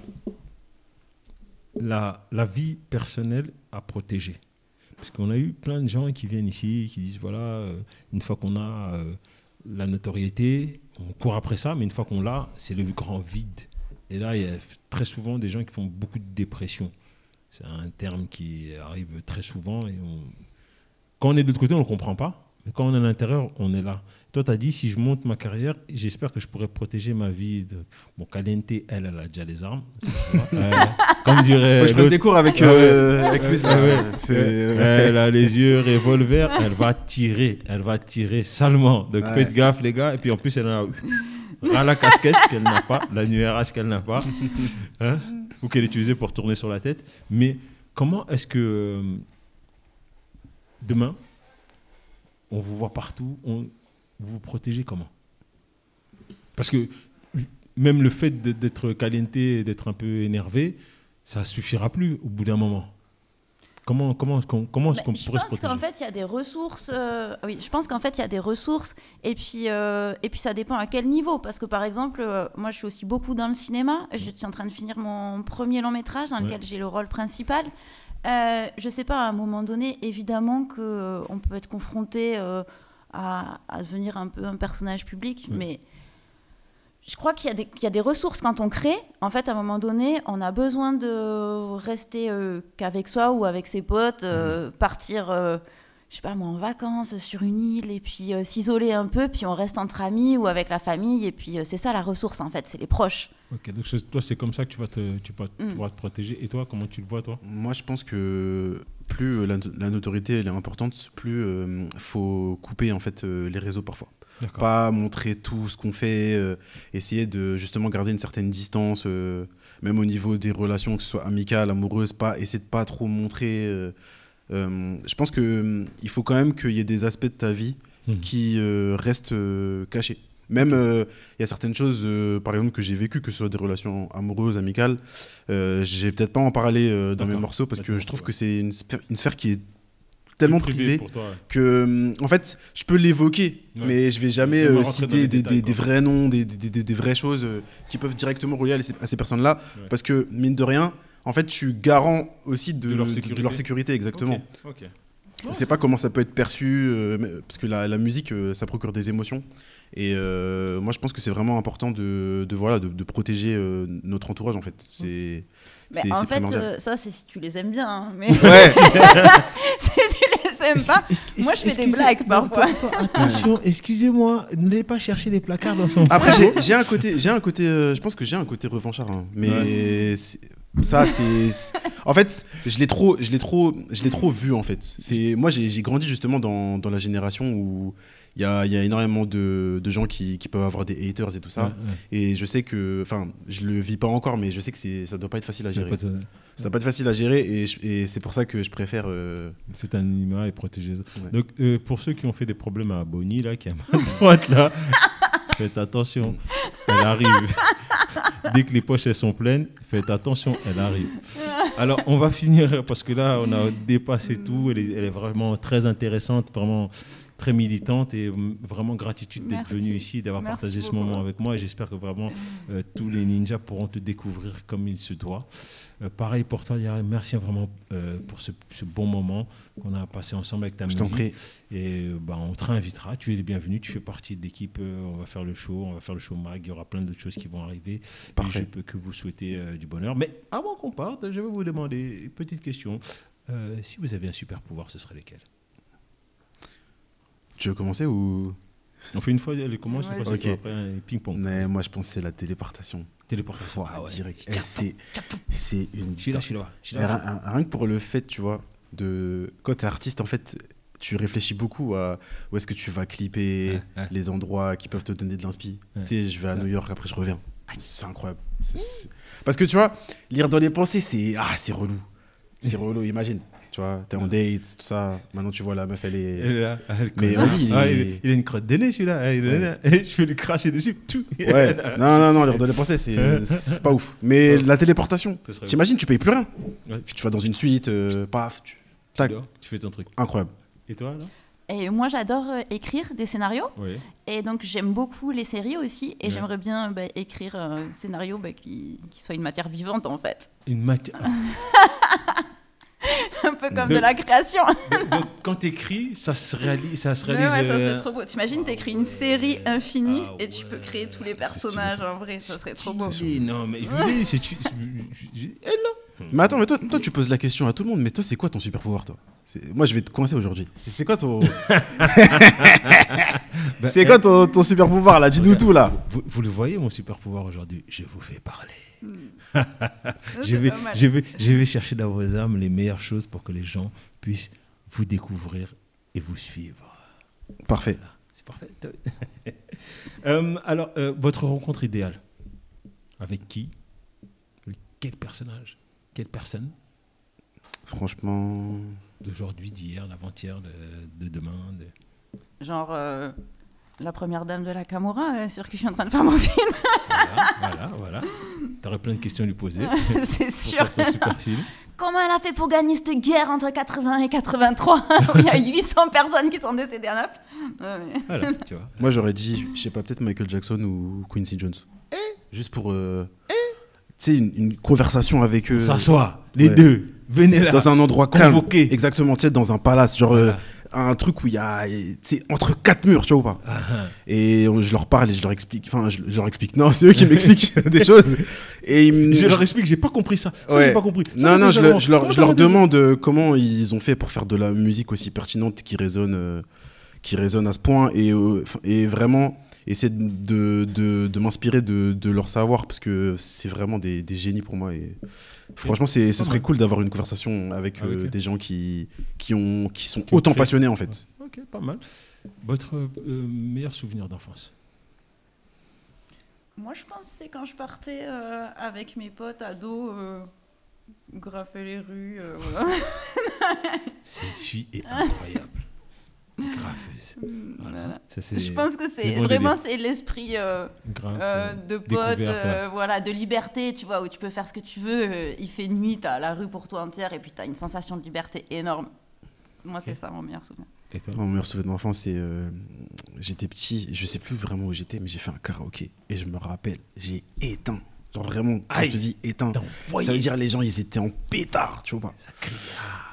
la vie personnelle à protéger? Parce qu'on a eu plein de gens qui viennent ici, qui disent voilà, une fois qu'on a la notoriété, on court après ça, mais une fois qu'on l'a, c'est le grand vide. Et là, il y a très souvent des gens qui font beaucoup de dépression. C'est un terme qui arrive très souvent. Et quand on est de l'autre côté, on ne le comprend pas. Mais quand on est à l'intérieur, on est là. Toi, tu as dit, si je monte ma carrière, j'espère que je pourrais protéger ma vie. Bon, Caliente, elle a déjà les armes. Comme dirait... Faut que je prenne des cours avec Louise. Elle a les yeux revolver. Elle va tirer salement. Donc, faites gaffe, les gars. Et puis, en plus, elle a la casquette qu'elle n'a pas, la nuit RH qu'elle n'a pas, hein, ou qu'elle utilisait pour tourner sur la tête. Mais comment est-ce que demain, on vous voit partout, vous vous protégez comment? Parce que même le fait d'être calienté, d'être un peu énervé, ça suffira plus au bout d'un moment. Comment est-ce qu'on pourrait se protéger? Je pense qu'en fait, il y a des ressources. Oui, je pense qu'en fait, il y a des ressources. Et puis, ça dépend à quel niveau. Parce que, par exemple, moi, je suis aussi beaucoup dans le cinéma. Je suis en train de finir mon premier long métrage dans lequel j'ai le rôle principal. Je ne sais pas, à un moment donné, évidemment qu'on peut être confronté à devenir un peu un personnage public. Mais je crois qu'il y a des ressources quand on crée. En fait, à un moment donné, on a besoin de rester qu'avec soi ou avec ses potes, partir, je sais pas moi, en vacances sur une île et puis s'isoler un peu, puis on reste entre amis ou avec la famille. Et puis c'est ça la ressource, en fait, c'est les proches. Ok, donc toi, c'est comme ça que tu pourras te protéger. Et toi, comment tu le vois, toi? Moi, je pense que plus la notoriété elle est importante, plus faut couper en fait les réseaux parfois. D'accord. Pas montrer tout ce qu'on fait, essayer de justement garder une certaine distance, même au niveau des relations, que ce soit amicales, amoureuses, essayer de pas trop montrer. Je pense qu'il faut quand même qu'il y ait des aspects de ta vie qui restent cachés. Même il y a certaines choses, par exemple, que j'ai vécues, que ce soit des relations amoureuses, amicales, je vais peut-être pas en parler dans mes morceaux parce que je trouve que c'est une sphère qui est tellement privée pour toi, que, en fait, je peux l'évoquer, mais je vais jamais citer des vrais noms, des vraies choses qui peuvent directement relier à ces personnes-là, parce que, mine de rien, en fait, je suis garant aussi de leur sécurité, exactement. Okay. On ne sait pas comment ça peut être perçu, parce que la musique, ça procure des émotions. Et moi, je pense que c'est vraiment important de protéger notre entourage, en fait. En fait, ça, c'est si tu les aimes bien. Hein, mais ouais. Si tu les aimes pas, moi, je fais des blagues parfois. Attention, excusez-moi, n'allez pas chercher des placards dans son... Après, j'ai un côté, je pense que j'ai un côté revanchard, hein, mais... Ça, c'est... En fait, je l'ai trop vu, en fait. Moi, j'ai grandi justement dans la génération où il y a énormément de gens qui peuvent avoir des haters et tout ça. Et je sais que... Enfin, je le vis pas encore, mais je sais que ça doit pas être facile à gérer. Ça doit pas être facile à gérer et c'est pour ça que je préfère... C'est un anonymat et protéger ça. Ouais. Donc, pour ceux qui ont fait des problèmes à Bonnie, là, qui est à ma droite, là, faites attention, elle arrive. Dès que les poches elles sont pleines, faites attention, elle arrive. Alors, on va finir parce que là, on a dépassé tout. Elle est vraiment très intéressante, vraiment très militante et vraiment gratitude d'être venue ici, d'avoir partagé ce moment avec moi. Et j'espère que vraiment tous les ninjas pourront te découvrir comme il se doit. Pareil pour toi, Yara, merci vraiment pour ce bon moment qu'on a passé ensemble avec ta musique. Je t'en prie. Et on te réinvitera, tu es le bienvenu, tu fais partie de l'équipe, on va faire le show mag, il y aura plein d'autres choses qui vont arriver. Parfait. Et je peux que vous souhaiter du bonheur. Mais avant qu'on parte, je vais vous demander une petite question. Si vous avez un super pouvoir, ce serait lequel? Tu veux commencer ou... On fait une fois, elle commence, une fois, okay. Après un ping-pong. Mais moi, je pense que c'est la téléportation. Téléportation. Direct. C'est une... Je suis là. Rien que pour le fait, tu vois, quand tu es artiste, en fait, tu réfléchis beaucoup à où est-ce que tu vas clipper, les endroits qui peuvent te donner de l'inspi. Tu sais, je vais à New York, après je reviens. C'est incroyable. Parce que, tu vois, lire dans les pensées, c'est relou. C'est relou, imagine. Tu vois, t'es en date, tout ça. Maintenant, tu vois, la meuf, elle est là. Mais vas-y, il a une crotte de nez, celui-là. Je vais lui cracher dessus. Ouais. Non, lire dans les pensées, c'est pas ouf. Mais la téléportation, t'imagines, tu payes plus rien. Ouais. Tu vas dans une suite, paf, tu fais ton truc. Incroyable. Et toi, là? Et moi, j'adore écrire des scénarios. Oui. Et donc, j'aime beaucoup les séries aussi. Et j'aimerais bien écrire un scénario qui soit une matière vivante, en fait. Une matière... Un peu comme de la création. Donc quand tu écris, ça se réalise. Ouais, ça serait trop beau. T'imagines, t'écris une série infinie et tu peux créer tous les personnages en vrai. Ça serait trop beau. Non, mais elle là. Mais attends, mais toi, tu poses la question à tout le monde. Mais toi, c'est quoi ton super pouvoir, toi? Moi, je vais te coincer aujourd'hui. C'est quoi ton. C'est quoi ton super pouvoir là? Dis-nous tout là. Vous le voyez, mon super pouvoir aujourd'hui? Je vous fais parler. Je vais chercher dans vos âmes les meilleures choses pour que les gens puissent vous découvrir et vous suivre. Parfait. Voilà, c'est parfait. Alors, votre rencontre idéale, avec qui? Quel personnage? Quelle personne? Franchement... D'aujourd'hui, d'hier, d'avant-hier, de demain. Genre la première dame de la Camorra, sur qui je suis en train de faire mon film. Voilà. T'aurais plein de questions à lui poser. C'est sûr. Pour faire ton super film. Comment elle a fait pour gagner cette guerre entre 80 et 83 où il y a 800 personnes qui sont décédées à Naples? Voilà, tu vois. Moi, j'aurais dit, je sais pas, peut-être Michael Jackson ou Quincy Jones. Juste pour... tu sais, une conversation avec eux. S'assoit, les deux. Venez là. Dans un endroit calme. Convoqué. Exactement, tu sais, dans un palace. Genre... un truc où il y a, tu sais, entre 4 murs, tu vois ou pas. Et je leur parle et je leur explique, enfin, je leur explique, non, c'est eux qui m'expliquent des choses. Et je leur explique, j'ai pas compris ça. Ça, j'ai pas compris. Ça, non, je leur demande comment ils ont fait pour faire de la musique aussi pertinente qui résonne à ce point et vraiment essayer de m'inspirer de leur savoir parce que c'est vraiment des génies pour moi. Et franchement, ce serait cool d'avoir une conversation avec des gens qui sont autant passionnés en fait. Ok, pas mal. Votre meilleur souvenir d'enfance? Moi, je pense que c'est quand je partais avec mes potes ados graffer les rues. Voilà. Cette fille est incroyable. Graffeuse. Voilà. Ça, je pense que c'est bon vraiment délire. c'est l'esprit de potes, voilà, de liberté, tu vois, où tu peux faire ce que tu veux. Il fait nuit, t'as la rue pour toi entière et puis t'as une sensation de liberté énorme. Moi, c'est ça mon meilleur souvenir. Et toi? Mon meilleur souvenir d'enfance, c'est j'étais petit, je sais plus vraiment où j'étais, mais j'ai fait un karaoké et je me rappelle, j'ai éteint. Genre vraiment, quand je te dis éteint, ça veut dire les gens ils étaient en pétard, tu vois pas. Ça crie.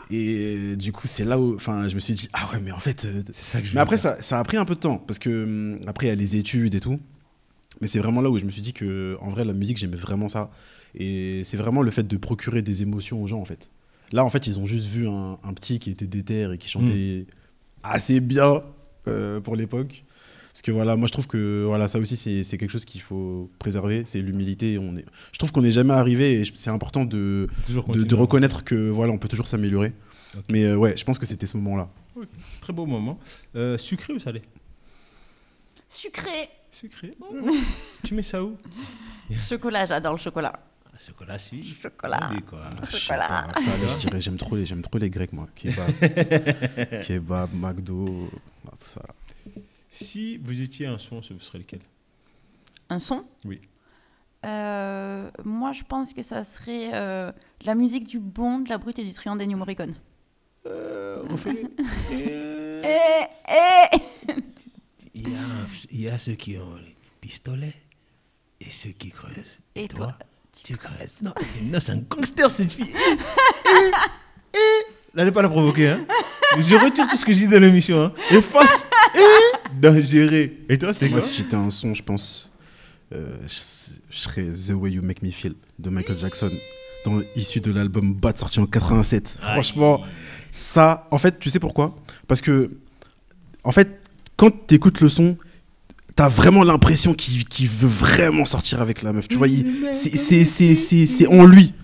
Et du coup, c'est là où je me suis dit, ah ouais, mais en fait. C'est ça que je mais après, ça a pris un peu de temps, parce que après, il y a les études et tout. Mais c'est vraiment là où je me suis dit que, en vrai, la musique, j'aimais vraiment ça. Et c'est vraiment le fait de procurer des émotions aux gens, en fait. Là, en fait, ils ont juste vu un petit qui était déter et qui chantait assez bien pour l'époque. Parce que voilà, moi je trouve que voilà, ça aussi c'est quelque chose qu'il faut préserver, c'est l'humilité. Je trouve qu'on n'est jamais arrivé et c'est important de reconnaître que voilà, on peut toujours s'améliorer. Okay. Mais ouais, je pense que c'était ce moment-là. Okay. Très beau moment. Sucré ou salé? Sucré. Sucré. Oh. Tu mets ça où? Chocolat, j'adore le chocolat. Chocolat suisse. Chocolat. Chocolat. Ça, je dirais, j'aime trop les Grecs, moi. Kebab, McDo, tout ça. Si vous étiez un son, ce serait lequel? Un son? Oui. Moi, je pense que ça serait la musique du Bond, de la Brute et du Triangle d'Ennio Morricone. Il y a ceux qui ont les pistolets et ceux qui creusent. Et toi, tu creuses. Non, c'est un gangster, cette fille. N'allez pas la provoquer, hein. Je retire tout ce que j'ai dit dans l'émission, hein. Efface. Dangereux. Et toi, c'est quoi? Moi, si j'étais un son, je pense, je serais The Way You Make Me Feel de Michael Jackson, issu de l'album Bad sorti en 87. Franchement, ça, en fait, tu sais pourquoi? Parce que, en fait, quand t'écoutes le son, t'as vraiment l'impression qu'il veut vraiment sortir avec la meuf. Tu vois, c'est en lui.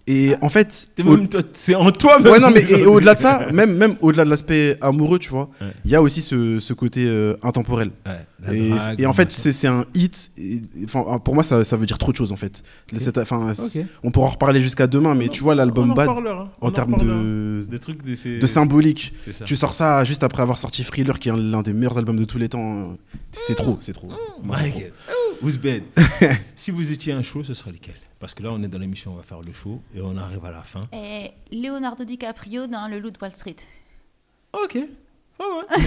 Et en fait, c'est en toi même. Ouais, non, mais et au-delà de ça, même au-delà de l'aspect amoureux, tu vois, il y a aussi ce côté intemporel. Et en fait, c'est un hit. Pour moi, ça veut dire trop de choses en fait. On pourra en reparler jusqu'à demain, mais tu vois, l'album Bad, en termes de symbolique, tu sors ça juste après avoir sorti Thriller, qui est l'un des meilleurs albums de tous les temps. C'est trop. Ouzbed, si vous étiez un show, ce serait lequel? Parce que là, on est dans l'émission, on va faire le show et on arrive à la fin. Et Leonardo DiCaprio dans Le Loup de Wall Street. Ok. Oh ouais.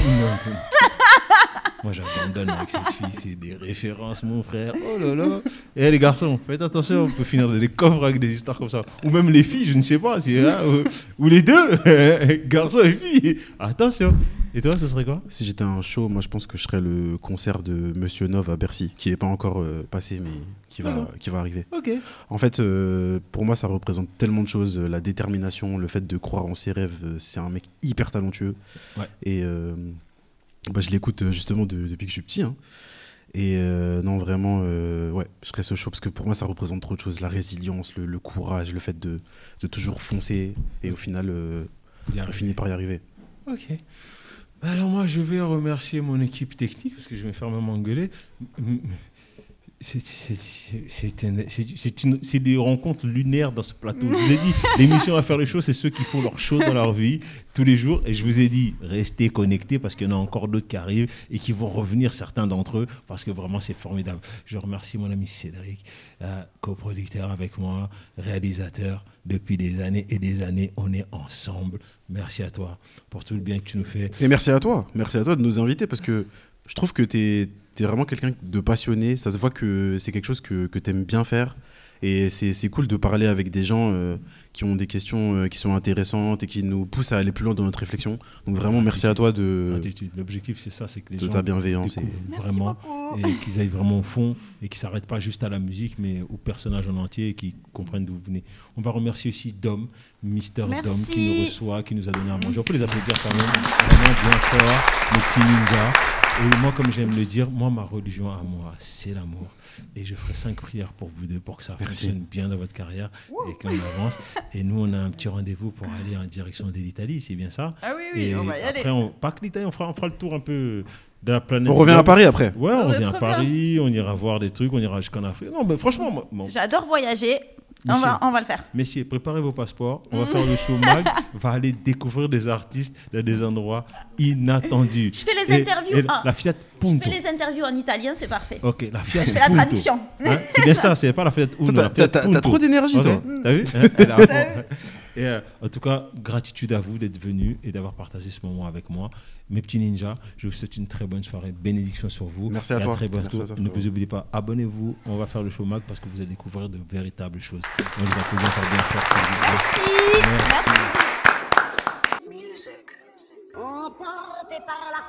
Moi, j'abandonne avec cette fille. C'est des références, mon frère. Oh là là. Et les garçons, faites attention, on peut finir dans les coffres avec des histoires comme ça. Ou même les filles, je ne sais pas. Ou les deux, garçons et filles. Attention. Et toi, ce serait quoi? Si j'étais un show, moi, je pense que je serais le concert de Monsieur Nov à Bercy, qui n'est pas encore passé, mais qui va arriver. Ok. En fait, pour moi, ça représente tellement de choses. La détermination, le fait de croire en ses rêves. C'est un mec hyper talentueux. Ouais. Et je l'écoute justement depuis que je suis petit. Hein. Et non, vraiment, ouais, je serais ce show. Parce que pour moi, ça représente trop de choses. La résilience, le courage, le fait de toujours foncer. Et au final, finir par y arriver. Ok. Alors moi, je vais remercier mon équipe technique, parce que je vais me faire même engueuler. C'est des rencontres lunaires dans ce plateau. Je vous ai dit, l'émission à faire les shows, c'est ceux qui font leur show dans leur vie tous les jours. Et je vous ai dit, restez connectés parce qu'il y en a encore d'autres qui arrivent et qui vont revenir, certains d'entre eux, parce que vraiment, c'est formidable. Je remercie mon ami Cédric, coproducteur avec moi, réalisateur. Depuis des années et des années, on est ensemble. Merci à toi pour tout le bien que tu nous fais. Et merci à toi de nous inviter parce que je trouve que t'es vraiment quelqu'un de passionné. Ça se voit que c'est quelque chose que t'aimes bien faire. Et c'est cool de parler avec des gens qui ont des questions qui sont intéressantes et qui nous poussent à aller plus loin dans notre réflexion. Donc vraiment, merci à toi de... L'objectif, c'est ça, c'est que les gens ta bienveillance découvrent vraiment et qu'ils aillent vraiment au fond et qu'ils ne s'arrêtent pas juste à la musique, mais au personnage en entier et qu'ils comprennent d'où vous venez. On va remercier aussi Dom, Mister Dom, qui nous reçoit, qui nous a donné à manger. On peut les applaudir quand même. Vraiment bien fort, nos petits ninjas. Et moi, comme j'aime le dire, ma religion à moi, c'est l'amour. Et je ferai 5 prières pour vous deux, pour que ça fonctionne bien dans votre carrière et qu'on avance. Et nous, on a un petit rendez-vous pour aller en direction de l'Italie, c'est bien ça? Ah oui, et on va y aller. Après, pas que l'Italie, on fera le tour un peu de la planète. On revient à Paris après. Ouais, on revient à Paris, on ira voir des trucs, on ira jusqu'en Afrique. Non, mais franchement, j'adore voyager. On va le faire. Messieurs, préparez vos passeports. On va faire le show mag. On va aller découvrir des artistes dans des endroits inattendus. Je fais les interviews. La Fiat Punto. Je fais les interviews en italien, c'est parfait. Ok, la Fiat Je fais la traduction. Hein, c'est bien ça, c'est pas la Fiat Uno. T'as trop d'énergie, toi. T'as vu? Et en tout cas, gratitude à vous d'être venus et d'avoir partagé ce moment avec moi. Mes petits ninjas, je vous souhaite une très bonne soirée. Bénédiction sur vous. Merci à toi. Très bientôt. Ne vous oubliez pas, abonnez-vous. On va faire le show mag parce que vous allez découvrir de véritables choses. On les applaudit encore bien fort. Merci. Emporté par la